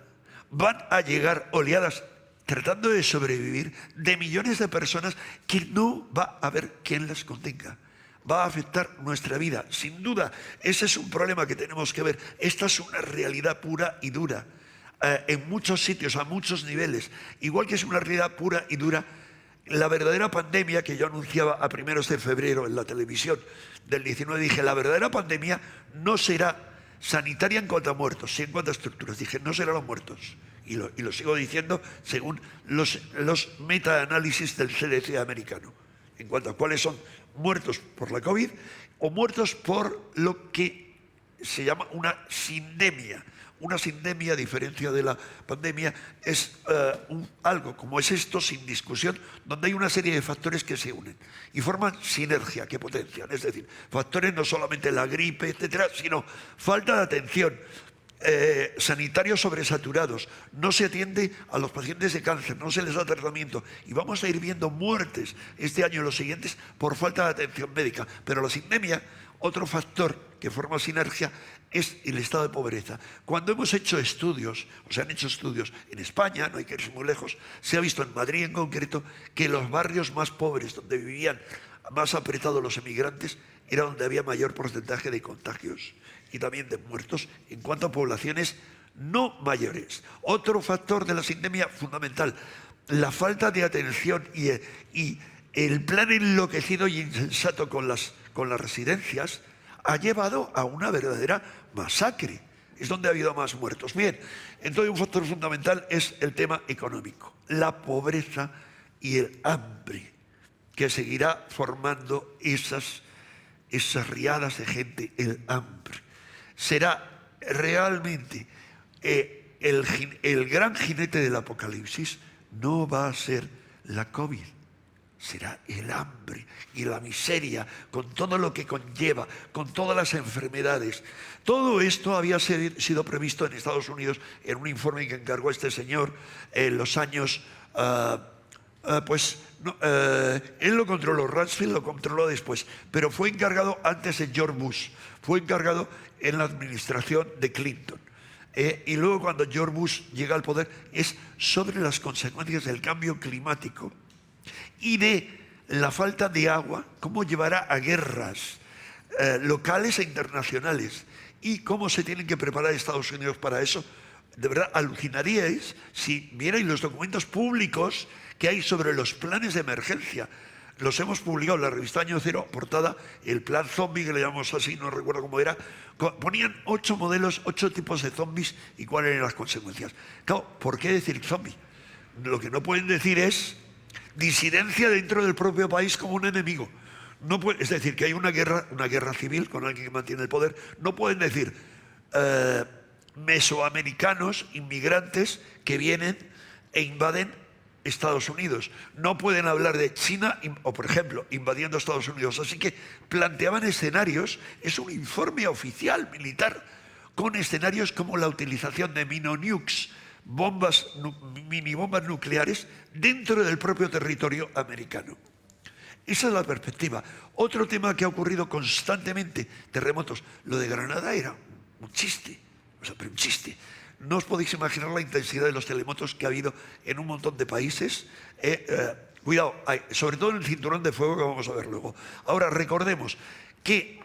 van a llegar oleadas tratando de sobrevivir de millones de personas que no va a haber quien las contenga. Va a afectar nuestra vida, sin duda. Ese es un problema que tenemos que ver. Esta es una realidad pura y dura, en muchos sitios, a muchos niveles. Igual que es una realidad pura y dura, la verdadera pandemia que yo anunciaba a primeros de febrero en la televisión del 19, dije, la verdadera pandemia no será sanitaria en cuanto a muertos, sí en cuanto a estructuras. Dije, no serán los muertos. Y lo sigo diciendo según los metaanálisis del CDC americano. En cuanto a cuáles son muertos por la COVID o muertos por lo que se llama una sindemia. Una sindemia, a diferencia de la pandemia, es algo como es esto, sin discusión, donde hay una serie de factores que se unen y forman sinergia, que potencian. Es decir, factores no solamente la gripe, etcétera, sino falta de atención, sanitarios sobresaturados, no se atiende a los pacientes de cáncer, no se les da tratamiento y vamos a ir viendo muertes este año y los siguientes por falta de atención médica. Pero la sindemia, otro factor que forma sinergia, es el estado de pobreza. Cuando hemos hecho estudios, o se han hecho estudios en España, no hay que irse muy lejos, se ha visto en Madrid en concreto que los barrios más pobres, donde vivían más apretados los emigrantes, era donde había mayor porcentaje de contagios y también de muertos en cuanto a poblaciones no mayores. Otro factor de la sindemia fundamental, la falta de atención y el plan enloquecido y insensato con las residencias ha llevado a una verdadera masacre. Es donde ha habido más muertos. Bien, entonces un factor fundamental es el tema económico, la pobreza y el hambre, que seguirá formando esas riadas de gente, el hambre. Será realmente el gran jinete del apocalipsis, no va a ser la COVID, será el hambre y la miseria, con todo lo que conlleva, con todas las enfermedades. Todo esto había sido previsto en Estados Unidos en un informe que encargó este señor en los años... él lo controló, Rumsfeld lo controló después, pero fue encargado antes de George Bush, fue encargado en la administración de Clinton. Y luego cuando George Bush llega al poder es sobre las consecuencias del cambio climático y de la falta de agua, cómo llevará a guerras locales e internacionales y cómo se tienen que preparar Estados Unidos para eso. De verdad, alucinaríais si vierais los documentos públicos que hay sobre los planes de emergencia. Los hemos publicado en la revista Año Cero, portada, el plan zombie, que le llamamos así, no recuerdo cómo era. Ponían 8 modelos, 8 tipos de zombies y cuáles eran las consecuencias. Claro, ¿por qué decir zombie? Lo que no pueden decir es disidencia dentro del propio país como un enemigo. No puede, es decir, que hay una guerra civil con alguien que mantiene el poder. No pueden decir mesoamericanos, inmigrantes que vienen e invaden Estados Unidos. No pueden hablar de China o, por ejemplo, invadiendo Estados Unidos. Así que planteaban escenarios, es un informe oficial militar, con escenarios como la utilización de minonukes, minibombas nucleares, dentro del propio territorio americano. Esa es la perspectiva. Otro tema que ha ocurrido constantemente, terremotos. Lo de Granada era un chiste, pero un chiste. No os podéis imaginar la intensidad de los terremotos que ha habido en un montón de países. Cuidado, sobre todo en el cinturón de fuego que vamos a ver luego. Ahora, recordemos que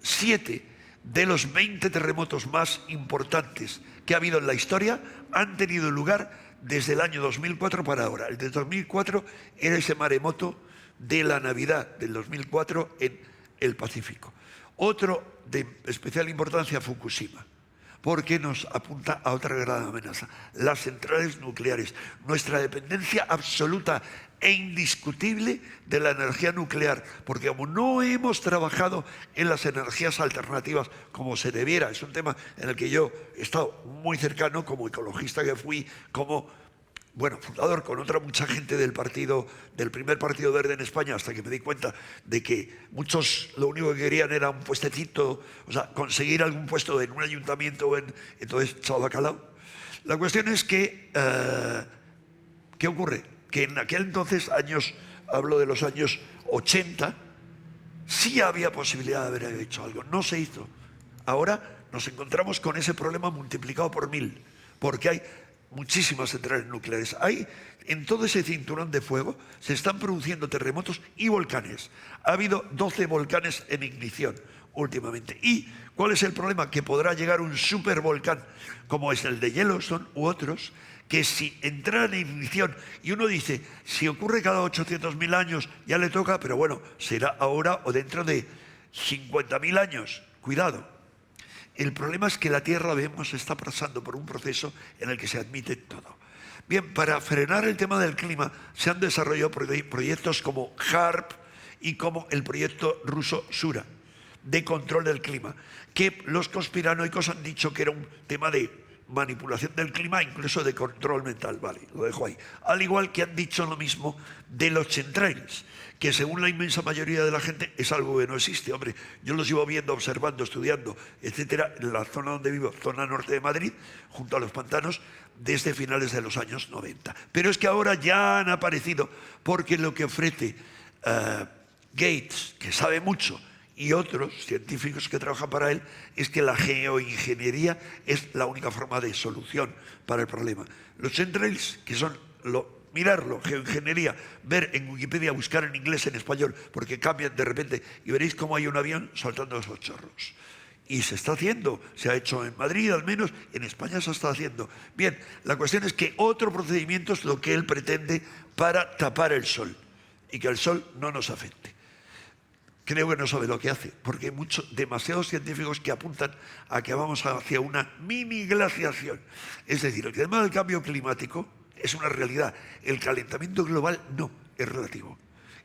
7 de los 20 terremotos más importantes que ha habido en la historia han tenido lugar desde el año 2004 para ahora. El de 2004 era ese maremoto de la Navidad del 2004 en el Pacífico. Otro de especial importancia, Fukushima, porque nos apunta a otra gran amenaza, las centrales nucleares, nuestra dependencia absoluta e indiscutible de la energía nuclear, porque como no hemos trabajado en las energías alternativas como se debiera, es un tema en el que yo he estado muy cercano como ecologista que fui, como fundador con otra mucha gente del primer partido verde en España, hasta que me di cuenta de que muchos lo único que querían era un puestecito, o sea, conseguir algún puesto en un ayuntamiento o entonces chao bacalao. La cuestión es que, ¿qué ocurre? Que en aquel entonces, hablo de los años 80, sí había posibilidad de haber hecho algo, no se hizo. Ahora nos encontramos con ese problema multiplicado por 1000, porque hay muchísimas centrales nucleares. En todo ese cinturón de fuego se están produciendo terremotos y volcanes. Ha habido 12 volcanes en ignición últimamente. ¿Y cuál es el problema? Que podrá llegar un supervolcán como es el de Yellowstone u otros, que si entran en ignición y uno dice, si ocurre cada 800.000 años ya le toca, pero bueno, será ahora o dentro de 50.000 años. Cuidado. El problema es que la Tierra, vemos, está pasando por un proceso en el que se admite todo. Bien, para frenar el tema del clima se han desarrollado proyectos como HARP y como el proyecto ruso Sura, de control del clima, que los conspiranoicos han dicho que era un tema de manipulación del clima, incluso de control mental. Vale, lo dejo ahí. Al igual que han dicho lo mismo de los chemtrails, que según la inmensa mayoría de la gente es algo que no existe. Hombre, yo los llevo viendo, observando, estudiando, etcétera, en la zona donde vivo, zona norte de Madrid, junto a los pantanos, desde finales de los años 90. Pero es que ahora ya han aparecido, porque lo que ofrece Gates, que sabe mucho, y otros científicos que trabajan para él, es que la geoingeniería es la única forma de solución para el problema. Los chemtrails, que son mirarlo, geoingeniería, ver en Wikipedia, buscar en inglés, en español, porque cambian de repente y veréis cómo hay un avión soltando esos chorros. Y se está haciendo, se ha hecho en Madrid al menos, en España se está haciendo. Bien, la cuestión es que otro procedimiento es lo que él pretende para tapar el sol y que el sol no nos afecte. Creo que no sabe lo que hace, porque hay demasiados científicos que apuntan a que vamos hacia una mini glaciación. Es decir, el tema del cambio climático es una realidad. El calentamiento global no, es relativo.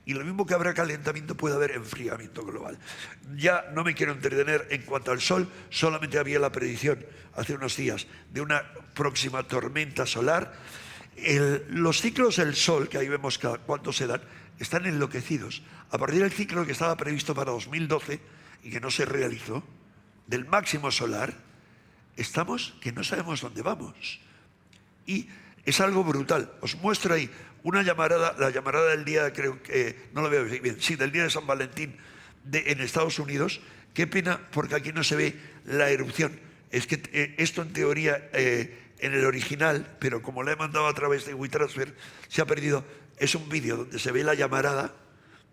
Y lo mismo que habrá calentamiento, puede haber enfriamiento global. Ya no me quiero entretener en cuanto al sol, solamente había la predicción hace unos días de una próxima tormenta solar. Los ciclos del sol, que ahí vemos cada cuánto se dan, están enloquecidos. A partir del ciclo que estaba previsto para 2012 y que no se realizó, del máximo solar, estamos que no sabemos dónde vamos. Y es algo brutal. Os muestro ahí una llamarada, la llamarada del día, creo que, no lo veo bien, sí, del día de San Valentín en Estados Unidos. Qué pena, porque aquí no se ve la erupción. Es que esto en teoría, en el original, pero como la he mandado a través de WeTransfer, se ha perdido. Es un vídeo donde se ve la llamarada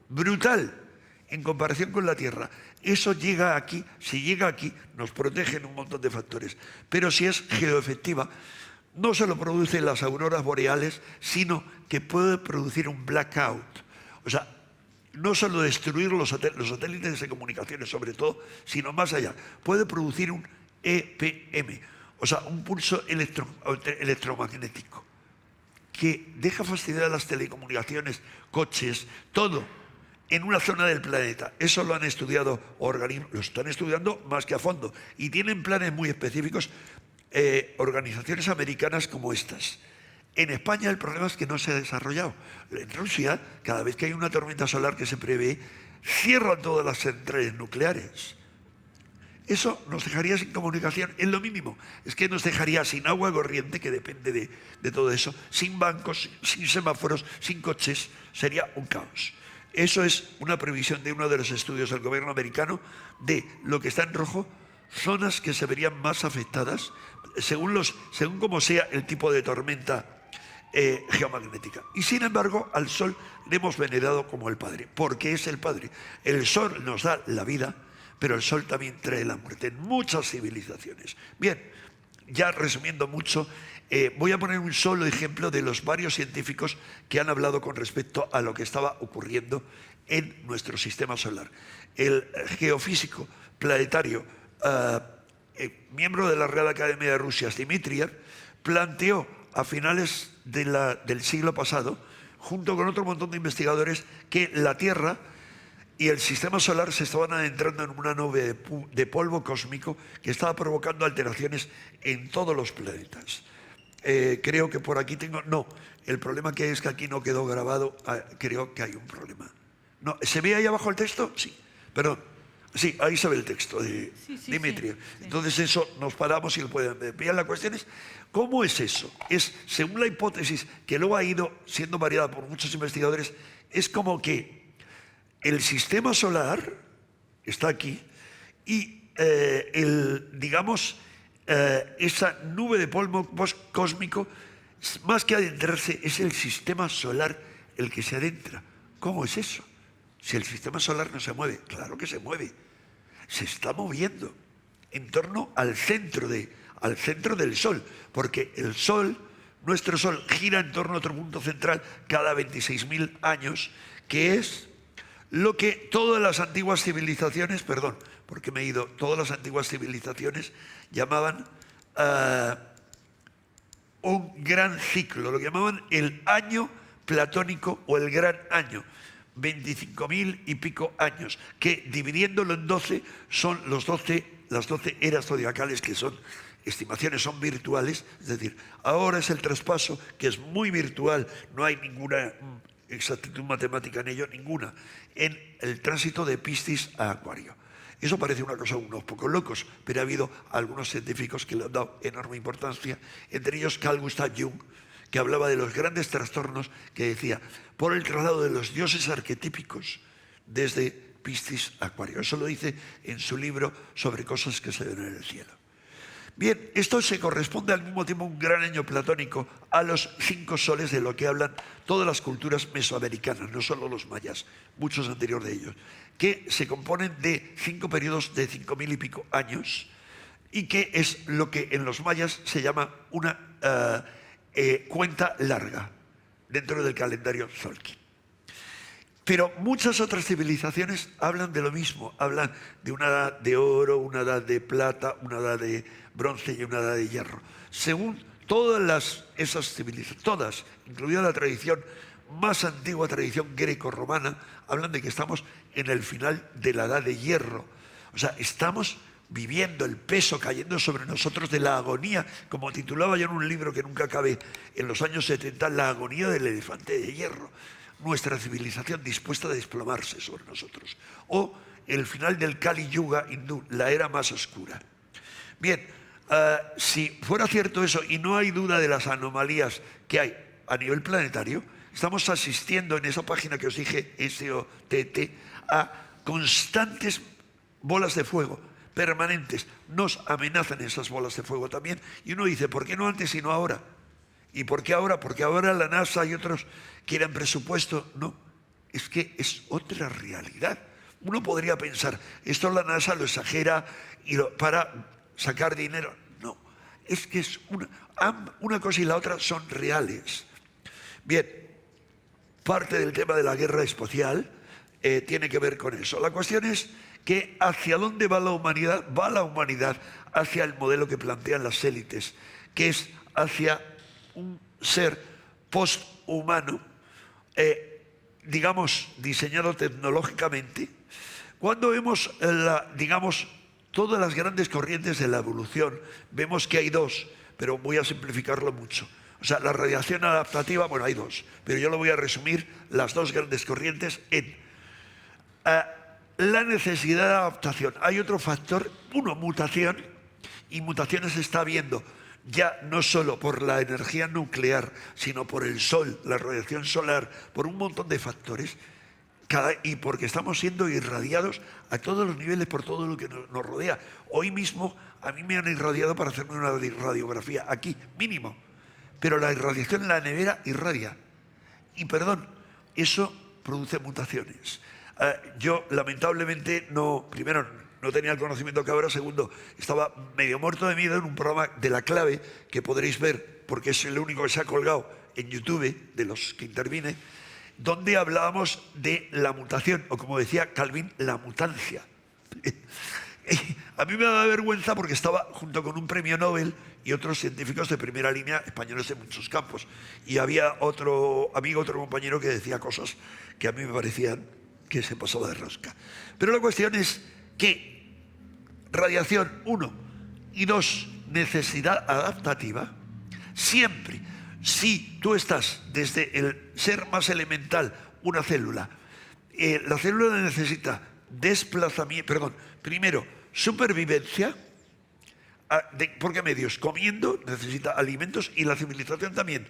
brutal en comparación con la Tierra. Eso llega aquí, si llega aquí, nos protegen un montón de factores. Pero si es geoefectiva, no solo produce las auroras boreales, sino que puede producir un blackout. O sea, no solo destruir los satélites de comunicaciones, sobre todo, sino más allá. Puede producir un EPM, o sea, un pulso electromagnético, que deja fastidiar las telecomunicaciones, coches, todo, en una zona del planeta. Eso lo han estudiado organismos, lo están estudiando más que a fondo, y tienen planes muy específicos, organizaciones americanas como estas. En España el problema es que no se ha desarrollado. En Rusia, cada vez que hay una tormenta solar que se prevé, cierran todas las centrales nucleares. Eso nos dejaría sin comunicación, es lo mínimo. Es que nos dejaría sin agua corriente, que depende de todo eso, sin bancos, sin semáforos, sin coches. Sería un caos. Eso es una previsión de uno de los estudios del gobierno americano de lo que está en rojo, zonas que se verían más afectadas según como sea el tipo de tormenta geomagnética. Y sin embargo, al sol le hemos venerado como el Padre, porque es el Padre. El sol nos da la vida, pero el sol también trae la muerte en muchas civilizaciones. Bien, ya resumiendo mucho, voy a poner un solo ejemplo de los varios científicos que han hablado con respecto a lo que estaba ocurriendo en nuestro sistema solar. El geofísico planetario, miembro de la Real Academia de Rusia, Dmitriev, planteó a finales del siglo pasado, junto con otro montón de investigadores, que la Tierra y el sistema solar se estaban adentrando en una nube de polvo cósmico que estaba provocando alteraciones en todos los planetas. Creo que por aquí tengo... No, el problema que es que aquí no quedó grabado. Creo que hay un problema. No, ¿se ve ahí abajo el texto? Sí, perdón. Sí, ahí se ve el texto de Dmitriev. Sí. Entonces eso, nos paramos y lo pueden ver. Bien, la cuestión es, ¿cómo es eso? Es, según la hipótesis que luego ha ido siendo variada por muchos investigadores, es como que el sistema solar está aquí y esa nube de polvo cósmico, más que adentrarse, es el sistema solar el que se adentra. ¿Cómo es eso? Si el sistema solar no se mueve, claro que se mueve. Se está moviendo en torno al centro del Sol, porque el Sol, nuestro Sol, gira en torno a otro punto central cada 26.000 años, que es lo que todas las antiguas civilizaciones, perdón, porque me he ido, todas las antiguas civilizaciones llamaban un gran ciclo, lo que llamaban el año platónico o el gran año, 25.000 y pico años, que dividiéndolo en 12 son las 12 eras zodiacales, que son estimaciones son virtuales, es decir, ahora es el traspaso que es muy virtual, no hay ninguna exactitud matemática en ello, ninguna, en el tránsito de Piscis a Acuario. Eso parece una cosa unos pocos locos, pero ha habido algunos científicos que le han dado enorme importancia, entre ellos Carl Gustav Jung, que hablaba de los grandes trastornos, que decía, por el traslado de los dioses arquetípicos desde Piscis a Acuario. Eso lo dice en su libro sobre cosas que se ven en el cielo. Bien, esto se corresponde al mismo tiempo a un gran año platónico a los 5 soles de lo que hablan todas las culturas mesoamericanas, no solo los mayas, muchos anteriores de ellos, que se componen de 5 periodos de 5.000 y pico años y que es lo que en los mayas se llama una cuenta larga dentro del calendario Tzolk'in. Pero muchas otras civilizaciones hablan de lo mismo, hablan de una edad de oro, una edad de plata, una edad de bronce y una edad de hierro. Según todas esas civilizaciones, todas, incluida la tradición más antigua, tradición greco-romana, hablan de que estamos en el final de la edad de hierro. O sea, estamos viviendo el peso cayendo sobre nosotros de la agonía, como titulaba yo en un libro que nunca acabé, en los años 70, la agonía del elefante de hierro. Nuestra civilización dispuesta a desplomarse sobre nosotros. O el final del Kali Yuga hindú, la era más oscura. Bien, si fuera cierto eso, y no hay duda de las anomalías que hay a nivel planetario, estamos asistiendo en esa página que os dije, SOTT, a constantes bolas de fuego permanentes. Nos amenazan esas bolas de fuego también. Y uno dice, ¿por qué no antes y no ahora? ¿Y por qué ahora? Porque ahora la NASA y otros quieren presupuesto. No, es que es otra realidad. Uno podría pensar, esto la NASA lo exagera para sacar dinero. No, es que es una cosa y la otra son reales. Bien, parte del tema de la guerra espacial tiene que ver con eso. La cuestión es que hacia dónde va la humanidad. Va la humanidad hacia el modelo que plantean las élites, que es hacia un ser posthumano, digamos, diseñado tecnológicamente. Cuando vemos, digamos, todas las grandes corrientes de la evolución, vemos que hay dos, pero voy a simplificarlo mucho. O sea, la radiación adaptativa, bueno, hay dos, pero yo lo voy a resumir, las dos grandes corrientes, en la necesidad de adaptación. Hay otro factor, uno, mutación, y mutaciones se está viendo ya no solo por la energía nuclear, sino por el sol, la radiación solar, por un montón de factores, y porque estamos siendo irradiados a todos los niveles por todo lo que nos rodea. Hoy mismo a mí me han irradiado para hacerme una radiografía, aquí, mínimo, pero la irradiación en la nevera irradia. Y perdón, eso produce mutaciones. Yo lamentablemente primero no tenía el conocimiento que ahora, segundo, estaba medio muerto de miedo en un programa de La Clave, que podréis ver, porque es el único que se ha colgado en YouTube, de los que intervine, donde hablábamos de la mutación, o como decía Calvin, la mutancia. A mí me daba vergüenza porque estaba junto con un premio Nobel y otros científicos de primera línea, españoles de muchos campos. Y había otro amigo, otro compañero que decía cosas que a mí me parecían que se pasaba de rosca. Pero la cuestión es que radiación, 1, y 2, necesidad adaptativa, siempre, si tú estás desde el ser más elemental, una célula, la célula necesita desplazamiento, primero, supervivencia. ¿Por qué medios? Comiendo, necesita alimentos, y la civilización también.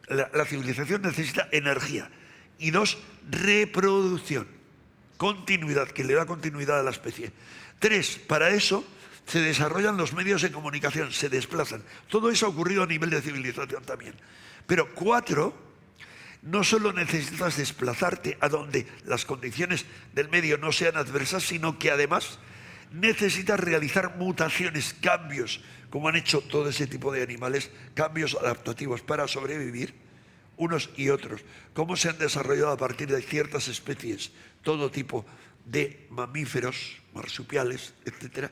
La civilización necesita energía. Y 2, reproducción, continuidad, que le da continuidad a la especie. 3, para eso se desarrollan los medios de comunicación, se desplazan. Todo eso ha ocurrido a nivel de civilización también. Pero 4, no solo necesitas desplazarte a donde las condiciones del medio no sean adversas, sino que además necesitas realizar mutaciones, cambios, como han hecho todo ese tipo de animales, cambios adaptativos para sobrevivir, unos y otros. Cómo se han desarrollado a partir de ciertas especies, todo tipo de mamíferos, marsupiales, etc.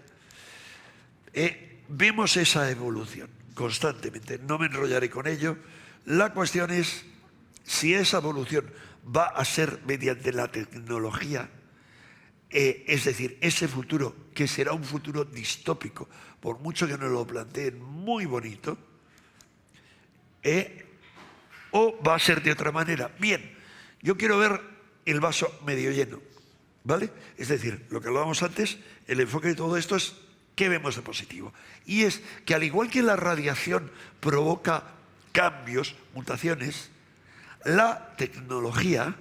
Vemos esa evolución constantemente. No me enrollaré con ello. La cuestión es si esa evolución va a ser mediante la tecnología. Es decir, ese futuro, que será un futuro distópico, por mucho que nos lo planteen muy bonito, o va a ser de otra manera. Bien, yo quiero ver el vaso medio lleno, ¿vale? Es decir, lo que hablábamos antes, el enfoque de todo esto es qué vemos de positivo. Y es que al igual que la radiación provoca cambios, mutaciones, la tecnología,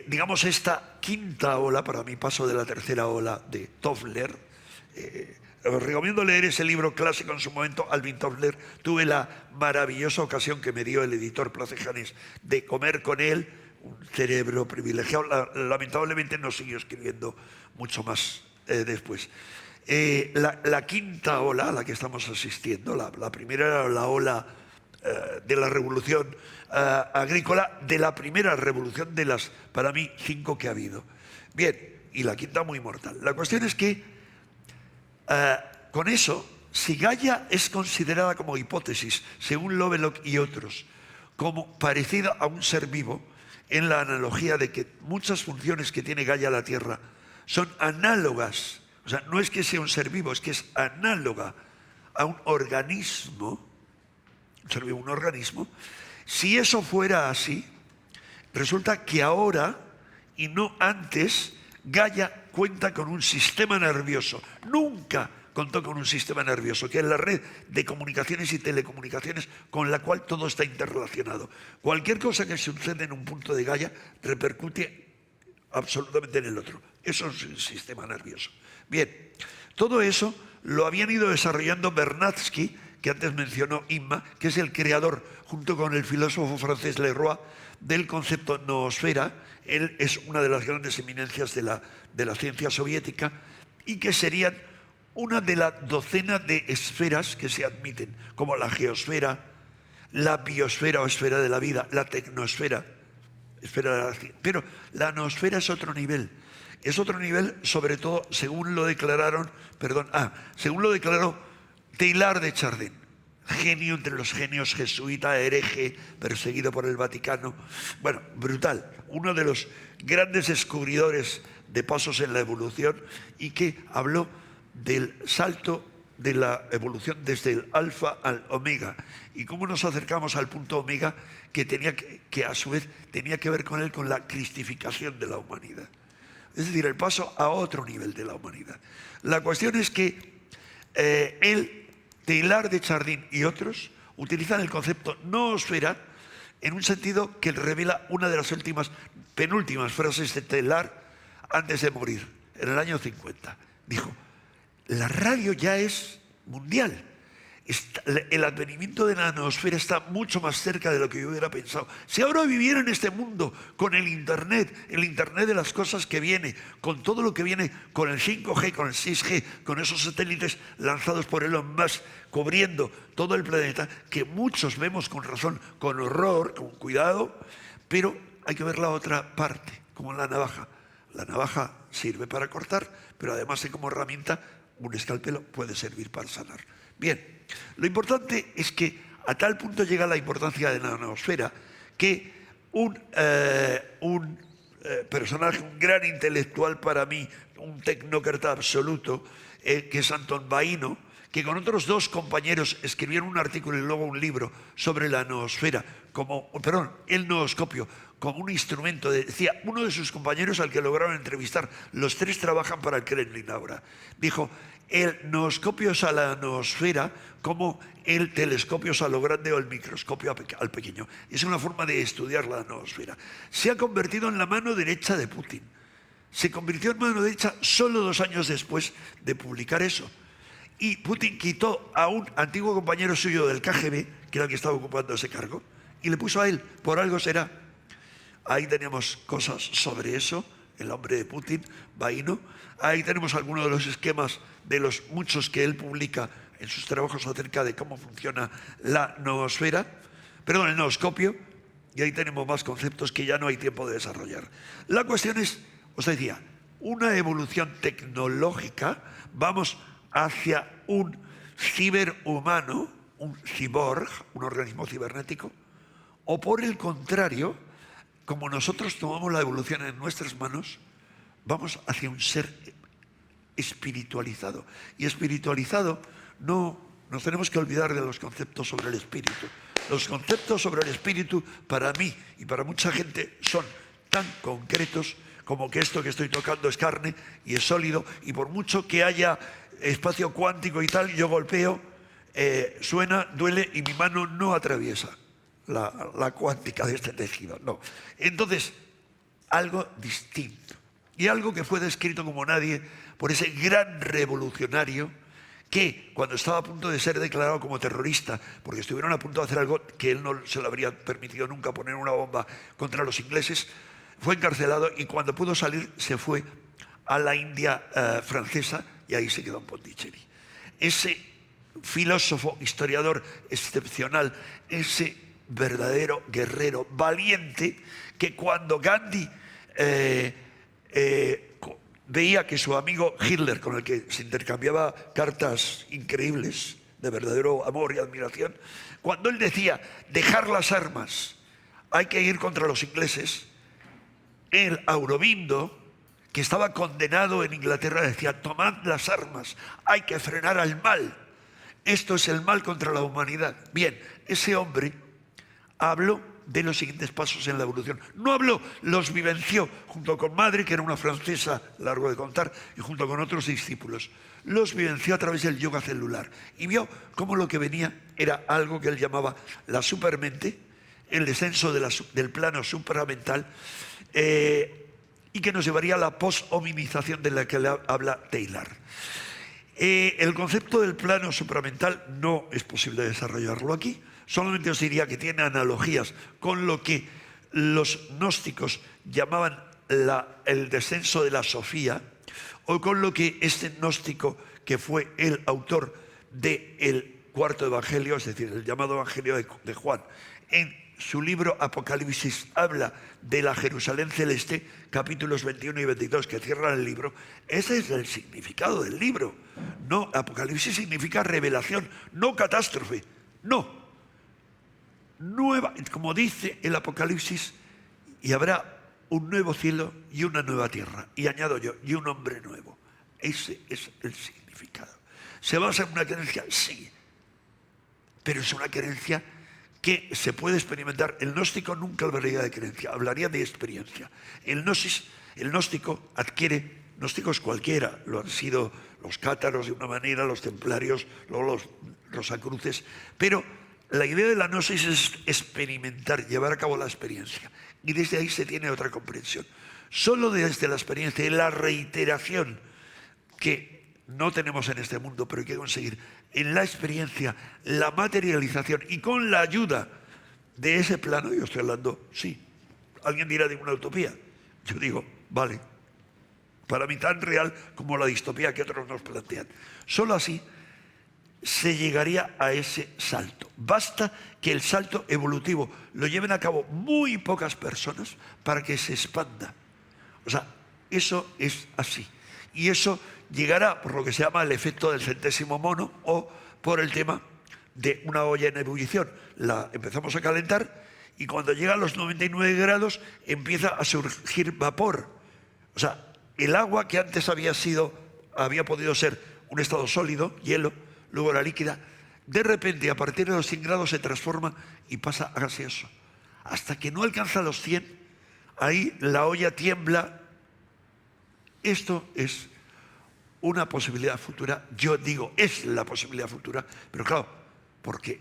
digamos esta quinta ola, para mí paso de la tercera ola de Toffler, os recomiendo leer ese libro clásico en su momento, Alvin Toffler. Tuve la maravillosa ocasión que me dio el editor Placejanes de comer con él, un cerebro privilegiado. Lamentablemente no siguió escribiendo mucho más después. La quinta ola a la que estamos asistiendo, la primera era la ola de la revolución agrícola, de la primera revolución de las, para mí, 5 que ha habido. Bien, y la quinta muy mortal. La cuestión es que con eso, si Gaia es considerada como hipótesis, según Lovelock y otros, como parecida a un ser vivo, en la analogía de que muchas funciones que tiene Gaia la Tierra son análogas, o sea, no es que sea un ser vivo, es que es análoga a un organismo, un ser vivo, un organismo. Si eso fuera así, resulta que ahora, y no antes, Gaia cuenta con un sistema nervioso. Nunca contó con un sistema nervioso, que es la red de comunicaciones y telecomunicaciones con la cual todo está interrelacionado. Cualquier cosa que sucede en un punto de Gaia repercute absolutamente en el otro. Eso es un sistema nervioso. Bien, todo eso lo habían ido desarrollando Bernatsky, que antes mencionó Inma, que es el creador, junto con el filósofo francés Leroy, del concepto noosfera. Él es una de las grandes eminencias de la ciencia soviética, y que serían una de la docena de esferas que se admiten, como la geosfera, la biosfera o esfera de la vida, la tecnosfera, esfera de la ciencia. Pero la noosfera es otro nivel. Es otro nivel, sobre todo, según lo declaró Teilhard de Chardin, genio entre los genios, jesuita, hereje, perseguido por el Vaticano. Bueno, brutal. Uno de los grandes descubridores de pasos en la evolución, y que habló del salto de la evolución desde el alfa al omega, y cómo nos acercamos al punto omega, que a su vez tenía que ver con él, con la cristificación de la humanidad. Es decir, el paso a otro nivel de la humanidad. La cuestión es que Teilhard de Chardin y otros utilizan el concepto noosfera en un sentido que revela una de las penúltimas frases de Teilhard antes de morir, en el año 50. Dijo: la radio ya es mundial. El advenimiento de la noosfera está mucho más cerca de lo que yo hubiera pensado. Si ahora viviera en este mundo con el Internet de las cosas que viene, con todo lo que viene, con el 5G, con el 6G, con esos satélites lanzados por Elon Musk, cubriendo todo el planeta, que muchos vemos con razón, con horror, con cuidado, pero hay que ver la otra parte, como la navaja. La navaja sirve para cortar, pero además como herramienta, un escalpelo puede servir para sanar. Bien, lo importante es que a tal punto llega la importancia de la noosfera que un personaje, un gran intelectual para mí, un tecnócrata absoluto, que es Anton Baíno, que con otros 2 compañeros escribieron un artículo y luego un libro sobre la noosfera, el nooscopio, como un instrumento. Decía uno de sus compañeros, al que lograron entrevistar, los 3 trabajan para el Kremlin ahora, dijo: el nooscopio es a la noosfera como el telescopio es a lo grande o el microscopio al pequeño. Es una forma de estudiar la noosfera. Se ha convertido en la mano derecha de Putin. Se convirtió en mano derecha solo 2 años después de publicar eso. Y Putin quitó a un antiguo compañero suyo del KGB, que era el que estaba ocupando ese cargo, y le puso a él. Por algo será. Ahí tenemos cosas sobre eso, el hombre de Putin, Baíno. Ahí tenemos algunos de los esquemas de los muchos que él publica en sus trabajos acerca de cómo funciona la noosfera, el nooscopio, y ahí tenemos más conceptos que ya no hay tiempo de desarrollar. La cuestión es, os decía, una evolución tecnológica. Vamos hacia un ciberhumano, un cyborg, un organismo cibernético, o por el contrario, como nosotros tomamos la evolución en nuestras manos, vamos hacia un ser espiritualizado. Y espiritualizado no nos tenemos que olvidar de los conceptos sobre el espíritu. Los conceptos sobre el espíritu para mí y para mucha gente son tan concretos como que esto que estoy tocando es carne y es sólido, y por mucho que haya espacio cuántico y tal, yo golpeo, suena, duele y mi mano no atraviesa la cuántica de este tejido. No. Entonces, algo distinto. Y algo que fue descrito como nadie por ese gran revolucionario que cuando estaba a punto de ser declarado como terrorista, porque estuvieron a punto de hacer algo que él no se lo habría permitido nunca, poner una bomba contra los ingleses, fue encarcelado y cuando pudo salir se fue a la India francesa y ahí se quedó en Pondicherry. Ese filósofo, historiador excepcional, ese verdadero guerrero valiente que cuando Gandhi veía que su amigo Hitler, con el que se intercambiaba cartas increíbles de verdadero amor y admiración, cuando él decía dejar las armas, hay que ir contra los ingleses, el Aurobindo, que estaba condenado en Inglaterra, decía tomad las armas, hay que frenar al mal, esto es el mal contra la humanidad. Bien, ese hombre habló de los siguientes pasos en la evolución. No habló, los vivenció junto con Madre, que era una francesa, largo de contar, y junto con otros discípulos. Los vivenció a través del yoga celular y vio cómo lo que venía era algo que él llamaba la supermente, el descenso del plano supramental, y que nos llevaría a la poshominización de la que habla Taylor. El concepto del plano supramental no es posible desarrollarlo aquí. Solamente os diría que tiene analogías con lo que los gnósticos llamaban el descenso de la Sofía, o con lo que este gnóstico, que fue el autor del cuarto evangelio, es decir, el llamado evangelio de Juan, en su libro Apocalipsis habla de la Jerusalén celeste, capítulos 21 y 22 que cierran el libro. Ese es el significado del libro. No, Apocalipsis significa revelación, no catástrofe, no. Nueva, como dice el Apocalipsis, y habrá un nuevo cielo y una nueva tierra, y añado yo, y un hombre nuevo. Ese es el significado. ¿Se basa en una creencia? Sí, pero es una creencia que se puede experimentar. El gnóstico nunca hablaría de creencia, hablaría de experiencia. El gnóstico adquiere, gnósticos cualquiera, lo han sido los cátaros de una manera, los templarios, luego los rosacruces, pero la idea de la gnosis es experimentar, llevar a cabo la experiencia. Y desde ahí se tiene otra comprensión. Solo desde la experiencia y la reiteración, que no tenemos en este mundo, pero hay que conseguir en la experiencia, la materialización, y con la ayuda de ese plano, yo estoy hablando, sí, alguien dirá de una utopía. Yo digo, vale, para mí tan real como la distopía que otros nos plantean. Solo así se llegaría a ese salto. Basta que el salto evolutivo lo lleven a cabo muy pocas personas para que se expanda. O sea, eso es así. Y eso llegará por lo que se llama el efecto del centésimo mono, o por el tema de una olla en ebullición. La empezamos a calentar y cuando llega a los 99 grados empieza a surgir vapor. O sea, el agua que antes había podido ser un estado sólido, hielo, luego era líquida, de repente a partir de los 100 grados se transforma y pasa a gaseoso. Hasta que no alcanza los 100, ahí la olla tiembla. Esto es una posibilidad futura. Yo digo, es la posibilidad futura, pero claro, porque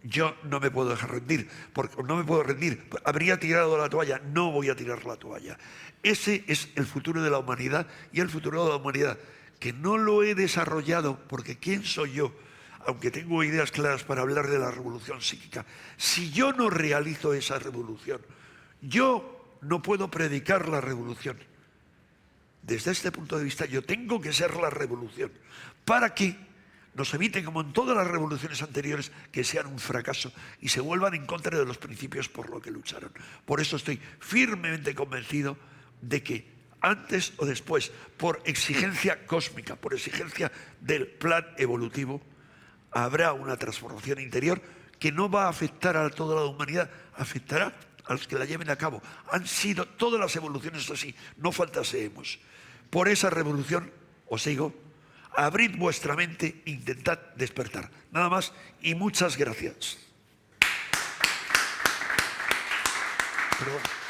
yo no me puedo dejar rendir, porque no me puedo rendir. Habría tirado la toalla, no voy a tirar la toalla. Ese es el futuro de la humanidad, y el futuro de la humanidad que no lo he desarrollado, porque ¿quién soy yo? Aunque tengo ideas claras para hablar de la revolución psíquica, si yo no realizo esa revolución, yo no puedo predicar la revolución. Desde este punto de vista, yo tengo que ser la revolución para que nos eviten, como en todas las revoluciones anteriores, que sean un fracaso y se vuelvan en contra de los principios por los que lucharon. Por eso estoy firmemente convencido de que antes o después, por exigencia cósmica, por exigencia del plan evolutivo, habrá una transformación interior que no va a afectar a toda la humanidad, afectará a los que la lleven a cabo. Han sido todas las evoluciones así, no fantaseemos. Por esa revolución, os digo, abrid vuestra mente, intentad despertar. Nada más y muchas gracias. Perdón.